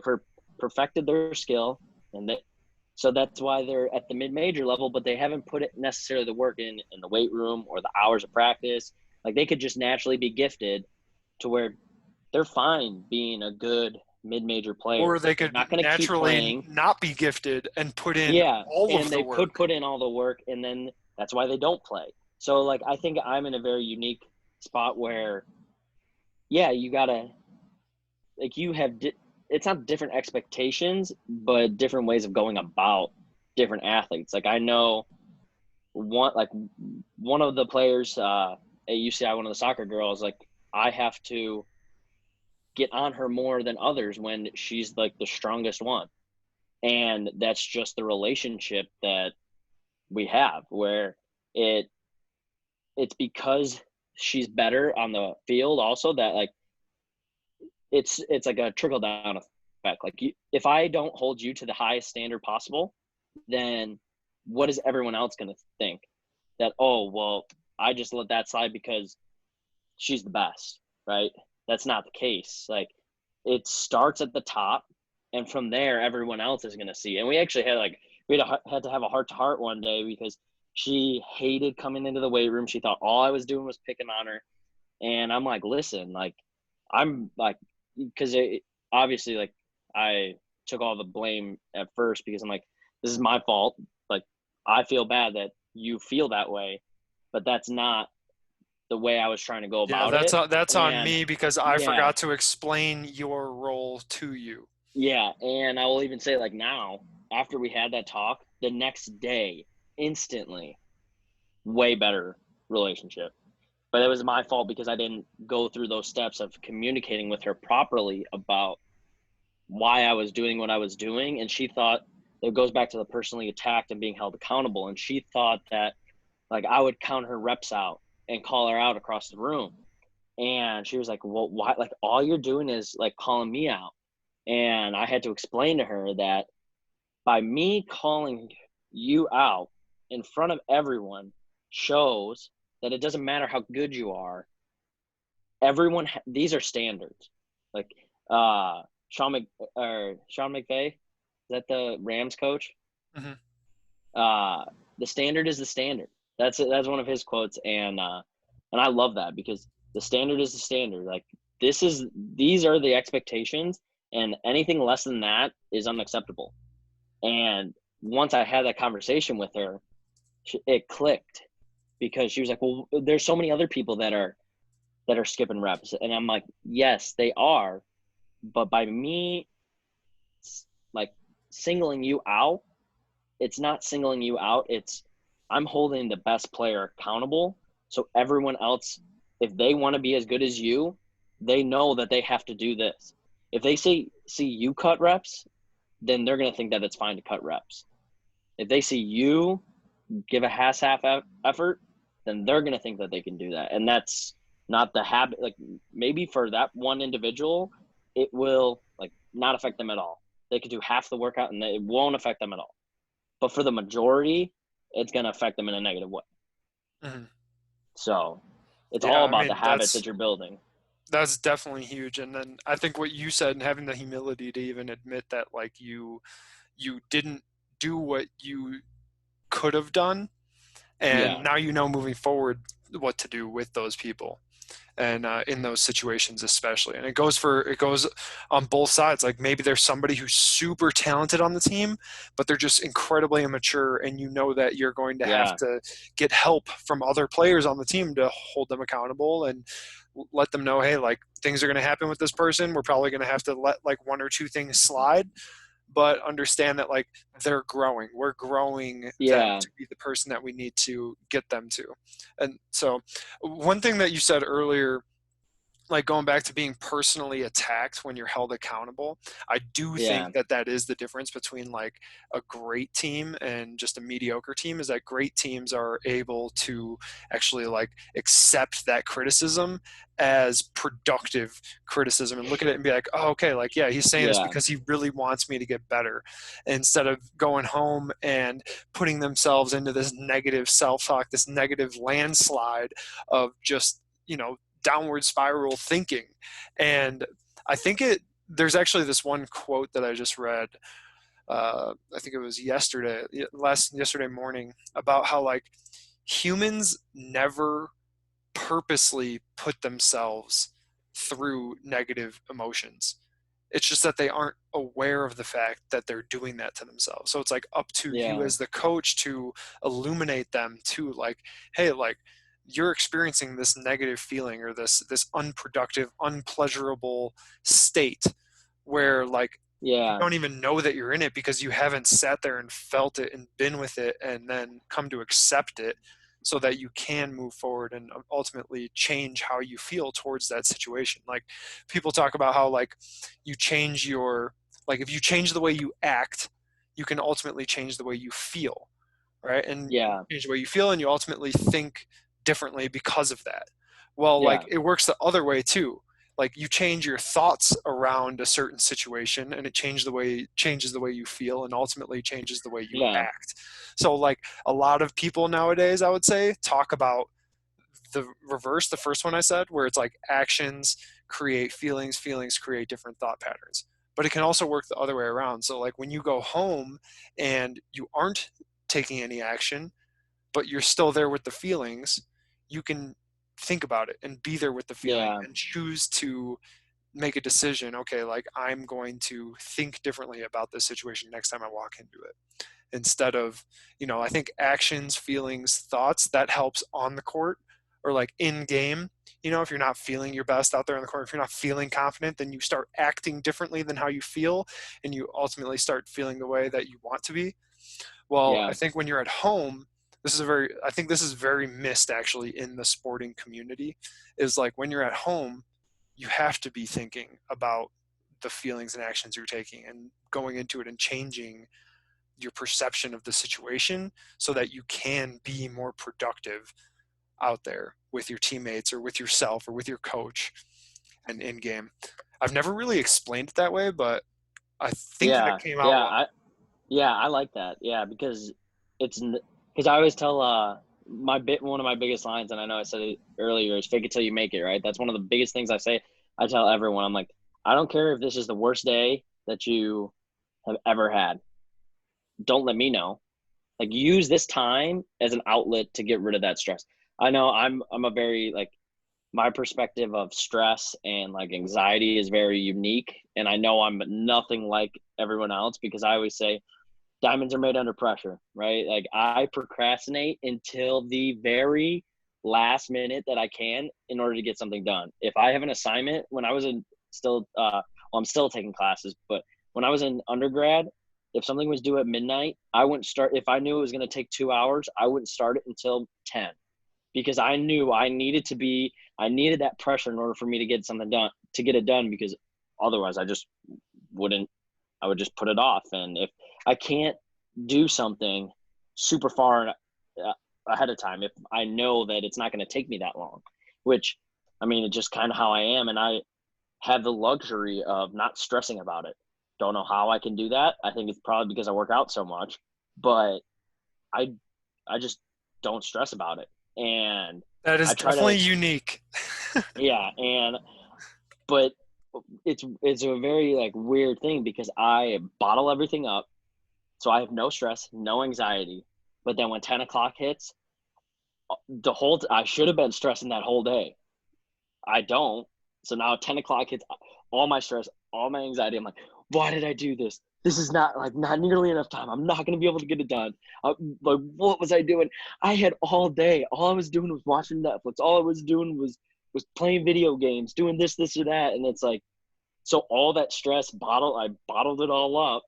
Speaker 2: perfected their skill, and so that's why they're at the mid-major level, but they haven't put it necessarily the work in the weight room or the hours of practice. Like they could just naturally be gifted to where they're fine being a good mid-major player.
Speaker 1: Or they
Speaker 2: They're
Speaker 1: could
Speaker 2: not going to keep
Speaker 1: naturally
Speaker 2: playing.
Speaker 1: not be gifted and put in
Speaker 2: Yeah,
Speaker 1: all of
Speaker 2: and
Speaker 1: the
Speaker 2: they could
Speaker 1: work.
Speaker 2: put in all the work, and then that's why they don't play. So like I think I'm in a very unique spot where yeah, you got to like you have it's not different expectations, but different ways of going about different athletes. Like I know one of the players at UCI, one of the soccer girls, like I have to get on her more than others when she's like the strongest one. And that's just the relationship that we have, where it it's because she's better on the field also, that like it's like a trickle down effect. Like if I don't hold you to the highest standard possible, then what is everyone else going to think? That, oh, well, I just let that slide because she's the best, right? That's not the case. Like it starts at the top, and from there, everyone else is going to see. And we actually had to have a heart to heart one day because she hated coming into the weight room. She thought all I was doing was picking on her. And I'm like, listen, like, I'm like, because obviously, like, I took all the blame at first because I'm like, this is my fault. Like, I feel bad that you feel that way, but that's not the way I was trying to go
Speaker 1: Yeah,
Speaker 2: about it.
Speaker 1: that's on
Speaker 2: And
Speaker 1: me because I
Speaker 2: yeah,
Speaker 1: forgot to explain your role to you.
Speaker 2: yeah. And I will even say, like, now, after we had that talk, the next day, instantly, way better relationship. But it was my fault because I didn't go through those steps of communicating with her properly about why I was doing what I was doing. And she thought, it goes back to the personally attacked and being held accountable. And she thought that like I would count her reps out and call her out across the room. And she was like, well, why? Like, all you're doing is like calling me out. And I had to explain to her that by me calling you out in front of everyone shows that it doesn't matter how good you are. Everyone, these are standards. Like Sean McVay, is that the Rams coach?
Speaker 1: Mm-hmm.
Speaker 2: The standard is the standard. That's one of his quotes, and I love that because the standard is the standard. Like these are the expectations, and anything less than that is unacceptable. And once I had that conversation with her, it clicked because she was like, well, there's so many other people that are skipping reps. And I'm like, yes, they are. But by me like singling you out, it's not singling you out. It's I'm holding the best player accountable. So everyone else, if they want to be as good as you, they know that they have to do this. If they see you cut reps, then they're going to think that it's fine to cut reps. If they see you give a half effort, then they're going to think that they can do that. And that's not the habit. Like maybe for that one individual, it will like not affect them at all. They could do half the workout and it won't affect them at all. But for the majority, it's going to affect them in a negative way.
Speaker 1: Mm-hmm.
Speaker 2: So it's
Speaker 1: Yeah,
Speaker 2: all
Speaker 1: I
Speaker 2: about the
Speaker 1: mean,
Speaker 2: habits that you're building.
Speaker 1: that's definitely huge. And then I think what you said and having the humility to even admit that like you didn't do what you could have done, and
Speaker 2: Yeah.
Speaker 1: now you know moving forward what to do with those people and in those situations especially. And it goes on both sides. Like maybe there's somebody who's super talented on the team, but they're just incredibly immature, and you know that you're going to have
Speaker 2: Yeah.
Speaker 1: to get help from other players on the team to hold them accountable and let them know, hey, like things are going to happen with this person. We're probably going to have to let like one or two things slide, but understand that like they're growing. We're growing them
Speaker 2: Yeah.
Speaker 1: to be the person that we need to get them to. And so one thing that you said earlier, like going back to being personally attacked when you're held accountable, I do
Speaker 2: Yeah.
Speaker 1: think that that is the difference between like a great team and just a mediocre team, is that great teams are able to actually like accept that criticism as productive criticism and look at it and be like, oh, okay, like, yeah, he's saying this
Speaker 2: Yeah.
Speaker 1: because he really wants me to get better, instead of going home and putting themselves into this negative self-talk, this negative landslide of just, downward spiral thinking. And I think there's actually this one quote that I just read. I think it was yesterday morning, about how like humans never purposely put themselves through negative emotions. It's just that they aren't aware of the fact that they're doing that to themselves. So it's like up to you
Speaker 2: Yeah.
Speaker 1: as the coach to illuminate them to like, hey, like you're experiencing this negative feeling or this unproductive, unpleasurable state where like you
Speaker 2: Yeah.
Speaker 1: don't even know that you're in it because you haven't sat there and felt it and been with it and then come to accept it, so that you can move forward and ultimately change how you feel towards that situation. Like people talk about how like you change if you change the way you act, you can ultimately change the way you feel, right? And
Speaker 2: Yeah.
Speaker 1: change the way you feel and you ultimately think differently because of that. Well, like
Speaker 2: Yeah.
Speaker 1: it works the other way too. Like you change your thoughts around a certain situation and it changes the way you feel and ultimately changes the way you
Speaker 2: Yeah.
Speaker 1: act. So like a lot of people nowadays, I would say, talk about the reverse, the first one I said, where it's like actions create feelings, feelings create different thought patterns. But it can also work the other way around. So like when you go home and you aren't taking any action, but you're still there with the feelings, you can think about it and be there with the feeling
Speaker 2: Yeah.
Speaker 1: and choose to make a decision. Okay, like I'm going to think differently about this situation next time I walk into it. Instead of, I think actions, feelings, thoughts, that helps on the court or like in game. If you're not feeling your best out there on the court, if you're not feeling confident, then you start acting differently than how you feel and you ultimately start feeling the way that you want to be. Well, I
Speaker 2: Yeah.
Speaker 1: think when you're at home, I think this is very missed actually in the sporting community, is like when you're at home, you have to be thinking about the feelings and actions you're taking and going into it and changing your perception of the situation so that you can be more productive out there with your teammates or with yourself or with your coach and in game. I've never really explained it that way, but I think that
Speaker 2: Yeah,
Speaker 1: came out
Speaker 2: yeah,
Speaker 1: well.
Speaker 2: I like that. Yeah, because because I always tell one of my biggest lines, and I know I said it earlier, is fake it till you make it. Right. That's one of the biggest things I say. I tell everyone, I'm like, I don't care if this is the worst day that you have ever had. Don't let me know. Like, use this time as an outlet to get rid of that stress. I know I'm a very like, my perspective of stress and like anxiety is very unique, and I know I'm nothing like everyone else because I always say diamonds are made under pressure, right? Like, I procrastinate until the very last minute that I can in order to get something done. If I have an assignment, when I was in still well, I'm still taking classes, but when I was in undergrad, if something was due at midnight, I wouldn't start. If I knew it was going to take 2 hours, I wouldn't start it until 10, because I knew I needed that pressure in order for me to get something done, to get it done, because otherwise wouldn't, I would just put it off. And if I can't do something super far ahead of time, if I know that it's not going to take me that long, which, I mean, it's just kind of how I am. And I have the luxury of not stressing about it. Don't know how I can do that. I think it's probably because I work out so much, but I, I just don't stress about it. And
Speaker 1: That is
Speaker 2: I try to,
Speaker 1: definitely unique.
Speaker 2: yeah. But it's a very like weird thing because I bottle everything up. So I have no stress, no anxiety. But then when 10 o'clock hits, I should have been stressing that whole day. I don't. So now 10 o'clock hits, all my stress, all my anxiety. I'm like, why did I do this? This is not nearly enough time. I'm not going to be able to get it done. Like, what was I doing? I had all day. All I was doing was watching Netflix. All I was doing was playing video games, doing this or that. And it's like, so all that stress I bottled it all up,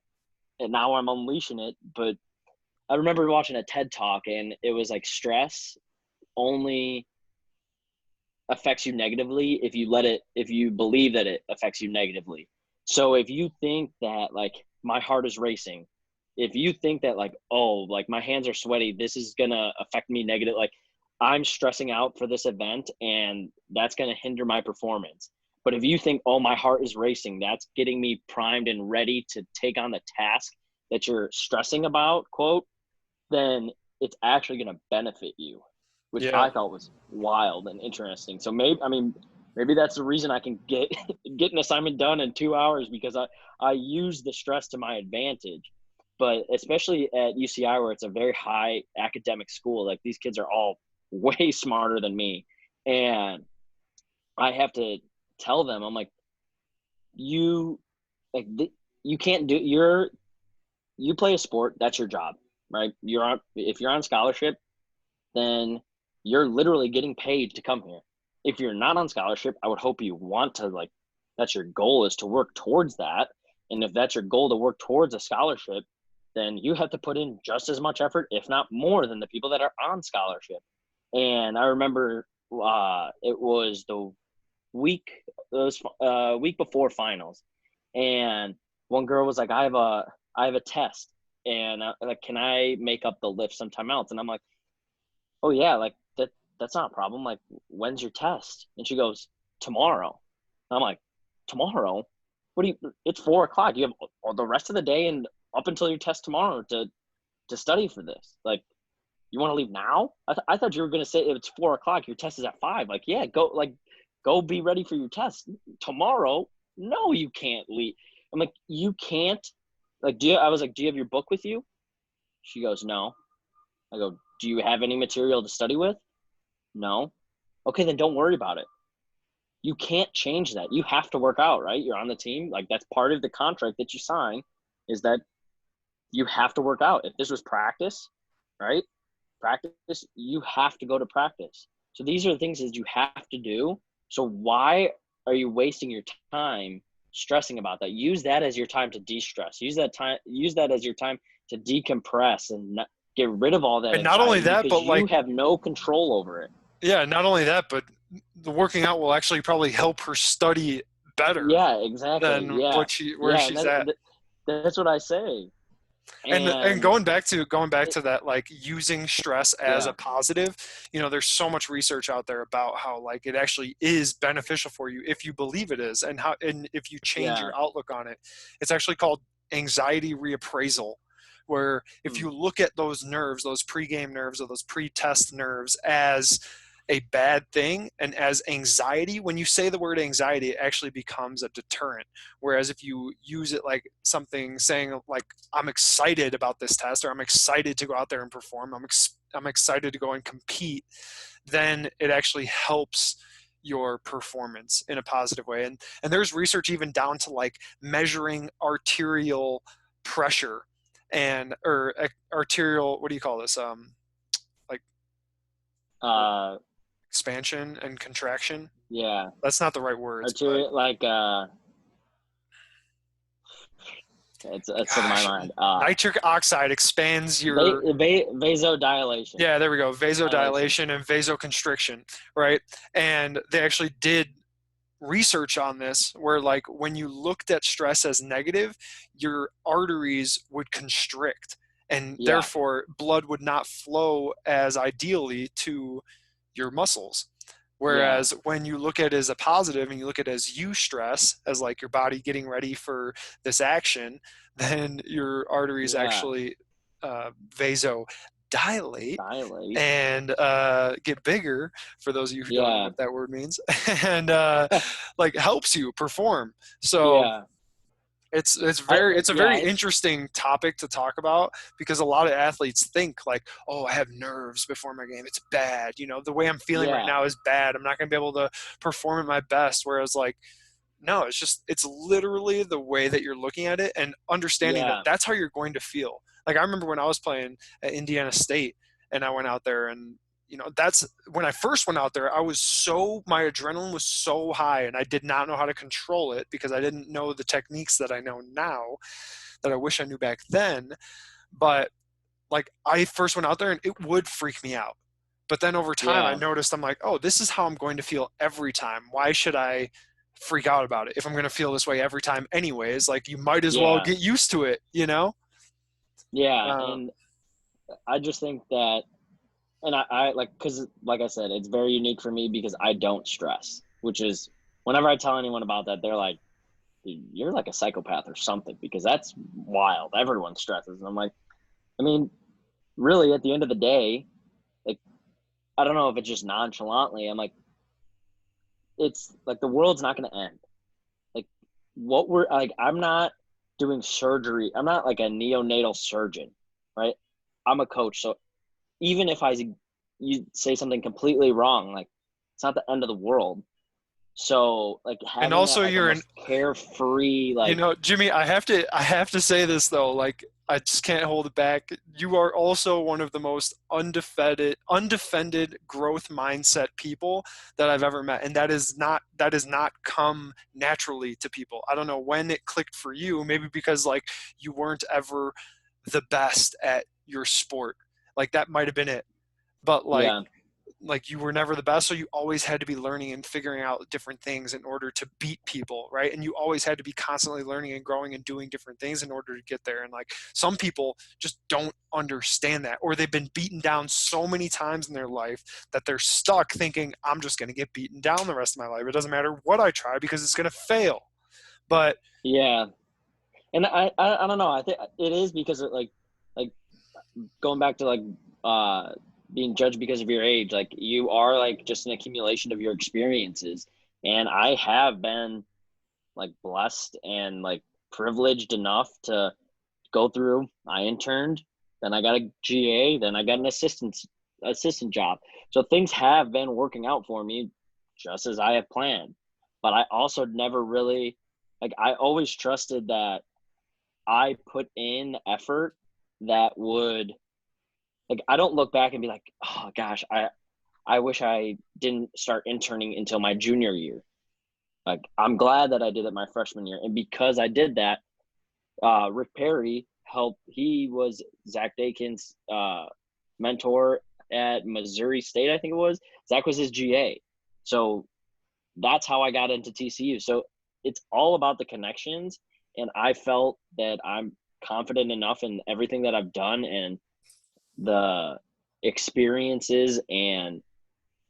Speaker 2: and now I'm unleashing it. But I remember watching a TED talk, and it was like, stress only affects you negatively if you believe that it affects you negatively. So if you think that like my heart is racing, if you think that like, oh, like my hands are sweaty, this is gonna affect me negative, like I'm stressing out for this event and that's gonna hinder my performance. But if you think, oh, my heart is racing, that's getting me primed and ready to take on the task that you're stressing about, quote, then it's actually going to benefit you, which
Speaker 1: Yeah.
Speaker 2: I thought was wild and interesting. So maybe that's the reason I can get an assignment done in 2 hours, because I use the stress to my advantage. But especially at UCI, where it's a very high academic school, like these kids are all way smarter than me. And I have to tell them, I'm like, you like you can't do you play a sport, that's your job, right? If you're on scholarship, then you're literally getting paid to come here. If you're not on scholarship, I would hope you want to, like, that's your goal, is to work towards that. And if that's your goal, to work towards a scholarship, then you have to put in just as much effort, if not more, than the people that are on scholarship. And I remember it was the week week before finals, and one girl was like, I have a test, and like, can I make up the lift sometime else? And I'm like, oh yeah, like that's not a problem. Like, when's your test? And she goes, tomorrow. And I'm like, tomorrow? What do you? It's 4 o'clock. You have all the rest of the day and up until your test tomorrow to study for this. Like, you want to leave now? I thought you were gonna say if it's 4 o'clock, your test is at 5. Like, yeah, go be ready for your test tomorrow. No, you can't leave. I'm like, you can't. Like, I was like, do you have your book with you? She goes, no. I go, do you have any material to study with? No. Okay, then don't worry about it. You can't change that. You have to work out, right? You're on the team. Like, that's part of the contract that you sign, is that you have to work out. If this was practice, right? Practice, you have to go to practice. So these are the things that you have to do. So why are you wasting your time stressing about that? Use that as your time to de-stress. Use that as your time to decompress and get rid of all that
Speaker 1: And not only
Speaker 2: anxiety
Speaker 1: that,
Speaker 2: because
Speaker 1: but like,
Speaker 2: you have no control over it.
Speaker 1: yeah, not only that, but the working out will actually probably help her study better
Speaker 2: Yeah, exactly.
Speaker 1: than
Speaker 2: Yeah.
Speaker 1: where
Speaker 2: Yeah. And
Speaker 1: she's at.
Speaker 2: that's what I say.
Speaker 1: And
Speaker 2: And
Speaker 1: going back
Speaker 2: it,
Speaker 1: to that, like using stress as a
Speaker 2: yeah,
Speaker 1: positive, there's so much research out there about how like it actually is beneficial for you if you believe it is, and if you change
Speaker 2: yeah,
Speaker 1: your outlook on it. It's actually called anxiety reappraisal, where if
Speaker 2: mm,
Speaker 1: you look at those nerves, those pregame nerves or those pre-test nerves as a bad thing and as anxiety, when you say the word anxiety, it actually becomes a deterrent. Whereas if you use it like something saying like, I'm excited about this test, or I'm excited to go out there and perform, I'm excited to go and compete, then it actually helps your performance in a positive way. And there's research even down to like measuring arterial pressure or arterial, what do you call this? Like
Speaker 2: uh,
Speaker 1: expansion and contraction.
Speaker 2: yeah,
Speaker 1: That's not the right words, but
Speaker 2: arterial, like, it's in my
Speaker 1: gosh,
Speaker 2: mind.
Speaker 1: nitric oxide expands your,
Speaker 2: Vasodilation.
Speaker 1: yeah, there we go,
Speaker 2: Dilation.
Speaker 1: vasodilation and vasoconstriction, right? And they actually did research on this where like when you looked at stress as negative, your arteries would constrict and
Speaker 2: Yeah,
Speaker 1: therefore blood would not flow as ideally to your muscles.
Speaker 2: yeah,
Speaker 1: Whereas when you look at it as a positive and you look at it as eustress, as like your body getting ready for this action, then your arteries
Speaker 2: yeah.
Speaker 1: actually vasodilate
Speaker 2: Dilate.
Speaker 1: and get bigger, for those of you who don't know
Speaker 2: Yeah,
Speaker 1: what that word means, and like helps you perform. So
Speaker 2: yeah.
Speaker 1: it's a very
Speaker 2: It's
Speaker 1: interesting topic to talk about, because a lot of athletes think like, oh, I have nerves before my game, it's bad, the way I'm feeling right
Speaker 2: yeah,
Speaker 1: now is bad, I'm not going to be able to perform at my best. Whereas like, no, it's literally the way that you're looking at it and understanding that
Speaker 2: yeah,
Speaker 1: that's how you're going to feel. Like I remember when I was playing at Indiana State and I went out there, and that's when I first went out there, my adrenaline was so high and I did not know how to control it because I didn't know the techniques that I know now that I wish I knew back then. But like I first went out there and it would freak me out. But then over time I
Speaker 2: yeah,
Speaker 1: noticed, I'm like, oh, this is how I'm going to feel every time. Why should I freak out about it if I'm going to feel this way every time anyways? Like you might as well
Speaker 2: yeah,
Speaker 1: get used to it.
Speaker 2: yeah.
Speaker 1: Um,
Speaker 2: And I just think that, and I like, because like I said, it's very unique for me because I don't stress, which is whenever I tell anyone about that, they're like, you're like a psychopath or something, because that's wild. Everyone stresses. And I'm like, I mean, really, at the end of the day, like, I don't know if it's just nonchalantly. I'm like, it's like the world's not going to end. Like, what we're like, I'm not doing surgery. I'm not like a neonatal surgeon, right? I'm a coach. So even if you say something completely wrong, like, it's not the end of the world. So like
Speaker 1: and
Speaker 2: having that
Speaker 1: also
Speaker 2: like
Speaker 1: you're
Speaker 2: almost carefree, like,
Speaker 1: Jimmy, I have to say this though, like I just can't hold it back. You are also one of the most undefended growth mindset people that I've ever met. And that is not come naturally to people. I don't know when it clicked for you, maybe because like you weren't ever the best at your sport. Like that might have been it. But
Speaker 2: yeah,
Speaker 1: like you were never the best, so you always had to be learning and figuring out different things in order to beat people, right? And you always had to be constantly learning and growing and doing different things in order to get there. And like some people just don't understand that, or they've been beaten down so many times in their life that they're stuck thinking, I'm just going to get beaten down the rest of my life, it doesn't matter what I try because it's going to fail. But
Speaker 2: yeah. And I don't know. I think it is because it like going back to like uh being judged because of your age. Like you are like just an accumulation of your experiences, and I have been like blessed and like privileged enough to go through. I interned, then I got a GA, then I got an assistant job. So things have been working out for me just as I have planned. But I also never really, like, I always trusted that I put in effort that would, like, I don't look back and be like, oh gosh, I wish I didn't start interning until my junior year. Like, I'm glad that I did it my freshman year. And because I did that, Rick Perry he was Zach Dechant's mentor at Missouri State, I think it was. Zach was his GA. So that's how I got into TCU. So it's all about the connections. And I felt that I'm confident enough in everything that I've done and the experiences and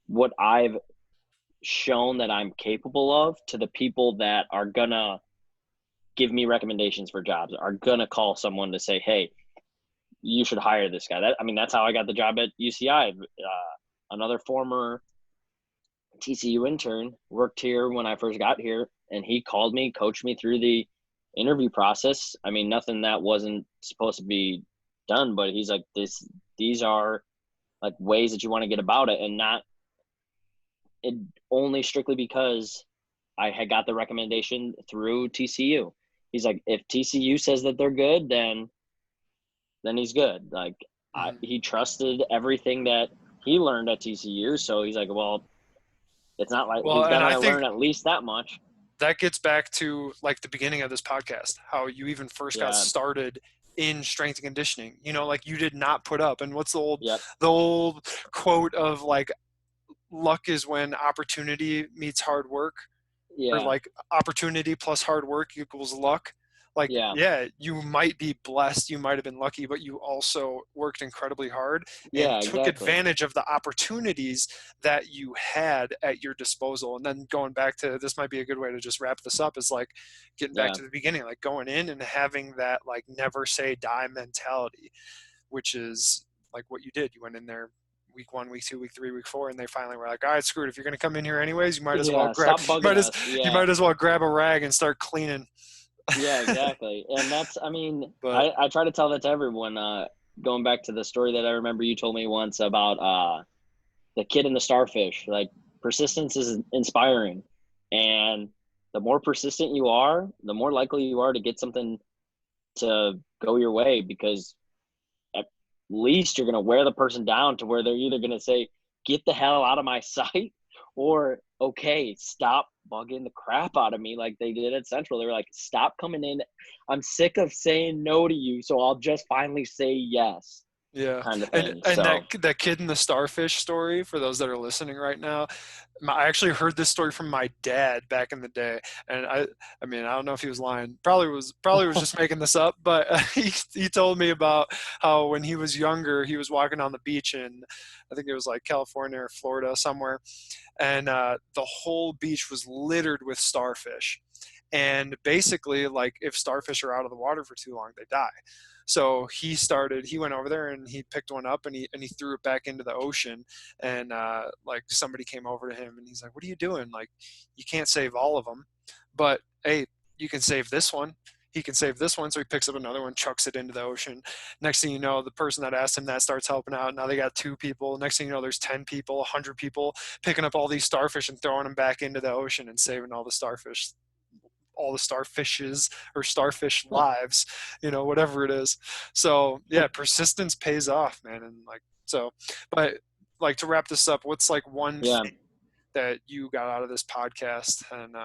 Speaker 2: what I've shown that I'm capable of to the people that are gonna give me recommendations for jobs, are gonna call someone to say, hey, you should hire this guy. That's how I got the job at UCI. Another former TCU intern worked here when I first got here, and he called me, coached me through the interview process. I mean, nothing that wasn't supposed to be done, but he's like, these are like ways that you want to get about it, and not it only strictly because I had got the recommendation through TCU. He's like, if TCU says that they're good, then he's good. Like, he trusted everything that he learned at TCU. So he's like, well, it's not like he's
Speaker 1: and I
Speaker 2: gonna
Speaker 1: think
Speaker 2: learn at least that much.
Speaker 1: that gets back to like the beginning of this podcast, how you even first got
Speaker 2: Yeah.
Speaker 1: started in strength and conditioning. Like you did not put up. And what's the
Speaker 2: Yep.
Speaker 1: old quote of like, luck is when opportunity meets hard work, or
Speaker 2: Yeah.
Speaker 1: like opportunity plus hard work equals luck. Like,
Speaker 2: Yeah.
Speaker 1: you might be blessed, you might have been lucky, but you also worked incredibly hard and
Speaker 2: Yeah,
Speaker 1: took
Speaker 2: exactly.
Speaker 1: advantage of the opportunities that you had at your disposal. And then going back to, this might be a good way to just wrap this up, is like getting back
Speaker 2: Yeah.
Speaker 1: to the beginning, like going in and having that like never say die mentality, which is like what you did. You went in there week 1, week 2, week 3, week 4, and they finally were like, all right, screw it. If you're going to come in here anyways, you might as well
Speaker 2: Stop bugging us.
Speaker 1: you
Speaker 2: Yeah.
Speaker 1: might as well grab a rag and start cleaning.
Speaker 2: Yeah, exactly. And that's,
Speaker 1: But
Speaker 2: I try to tell that to everyone. Going back to the story that I remember you told me once about the kid and the starfish. Like, persistence is inspiring, and the more persistent you are, the more likely you are to get something to go your way, because at least you're going to wear the person down to where they're either going to say, get the hell out of my sight, or, okay, stop bugging the crap out of me like they did at Central. They were like, stop coming in. I'm sick of saying no to you, so I'll just finally say yes,
Speaker 1: yeah,
Speaker 2: kind of
Speaker 1: and
Speaker 2: thing.
Speaker 1: and
Speaker 2: So,
Speaker 1: that kid in the starfish story, for those that are listening right now, I actually heard this story from my dad back in the day, and I mean, I don't know if he was lying. Probably was just making this up, but he told me about how when he was younger, he was walking on the beach in, I think it was like California or Florida somewhere, and the whole beach was littered with starfish. And basically, like, if starfish are out of the water for too long, they die. So he went over there and he picked one up and he threw it back into the ocean. And like, somebody came over to him and he's like, what are you doing? Like, you can't save all of them, but hey, you can save this one. He can save this one. So he picks up another one, chucks it into the ocean. Next thing you know, the person that asked him that starts helping out. Now they got 2 people. Next thing you know, there's 10 people, 100 people picking up all these starfish and throwing them back into the ocean and saving all the starfishes or starfish lives, whatever it is. So yeah, persistence pays off, man. And like, so, but like, to wrap this up, what's like one
Speaker 2: yeah.
Speaker 1: thing that you got out of this podcast, and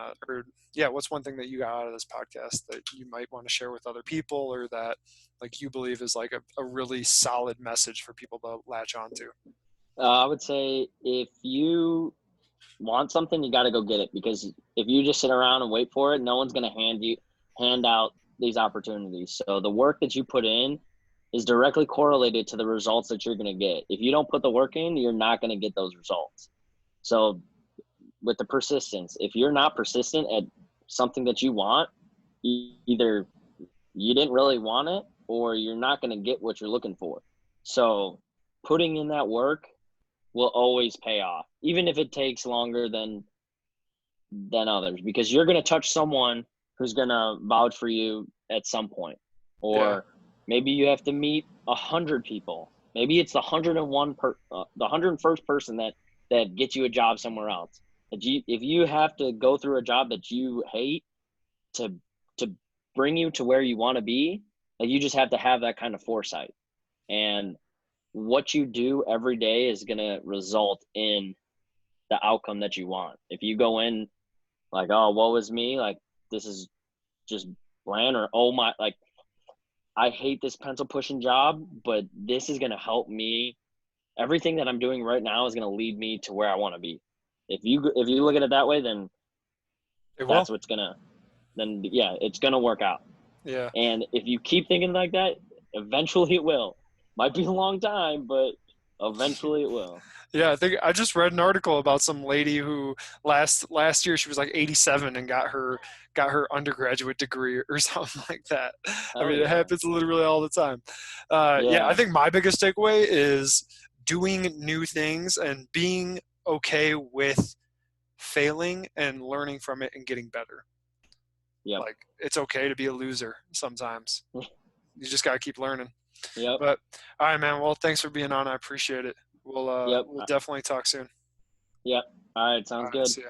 Speaker 1: what's one thing that you got out of this podcast that you might want to share with other people, or that like you believe is like a really solid message for people to latch onto?
Speaker 2: I would say, if you want something, you got to go get it, because if you just sit around and wait for it, no one's going to hand out these opportunities. So the work that you put in is directly correlated to the results that you're going to get. If you don't put the work in, you're not going to get those results. So with the persistence, if you're not persistent at something that you want, either you didn't really want it, or you're not going to get what you're looking for. So putting in that work will always pay off, even if it takes longer than others, because you're going to touch someone who's going to vouch for you at some point. Or maybe you have to meet 100 people. Maybe it's the 101st person that gets you a job somewhere else. If you have to go through a job that you hate to bring you to where you want to be, like, you just have to have that kind of foresight. And what you do every day is going to result in the outcome that you want. If you go in like, oh, woe is me, like, this is just bland, or, oh my, like, I hate this pencil pushing job, but this is going to help me. Everything that I'm doing right now is going to lead me to where I want to be. If you look at it that way, then
Speaker 1: It will.
Speaker 2: that's what's gonna. Then yeah, it's gonna work out.
Speaker 1: Yeah.
Speaker 2: And if you keep thinking like that, eventually it will. Might be a long time, but eventually it will.
Speaker 1: Yeah, I think I just read an article about some lady who last year she was like 87 and got her undergraduate degree or something like that. I
Speaker 2: Oh
Speaker 1: mean, it
Speaker 2: yeah,
Speaker 1: happens literally all the time. Yeah, I
Speaker 2: yeah,
Speaker 1: think my biggest takeaway is doing new things and being okay with failing and learning from it and getting better.
Speaker 2: yep,
Speaker 1: Like it's okay to be a loser sometimes. You just got to keep learning.
Speaker 2: yep,
Speaker 1: But all right, man. Well, thanks for being on. I appreciate it.
Speaker 2: yep,
Speaker 1: We'll definitely talk soon.
Speaker 2: yep. All right,
Speaker 1: All
Speaker 2: sounds
Speaker 1: right,
Speaker 2: good.
Speaker 1: see ya.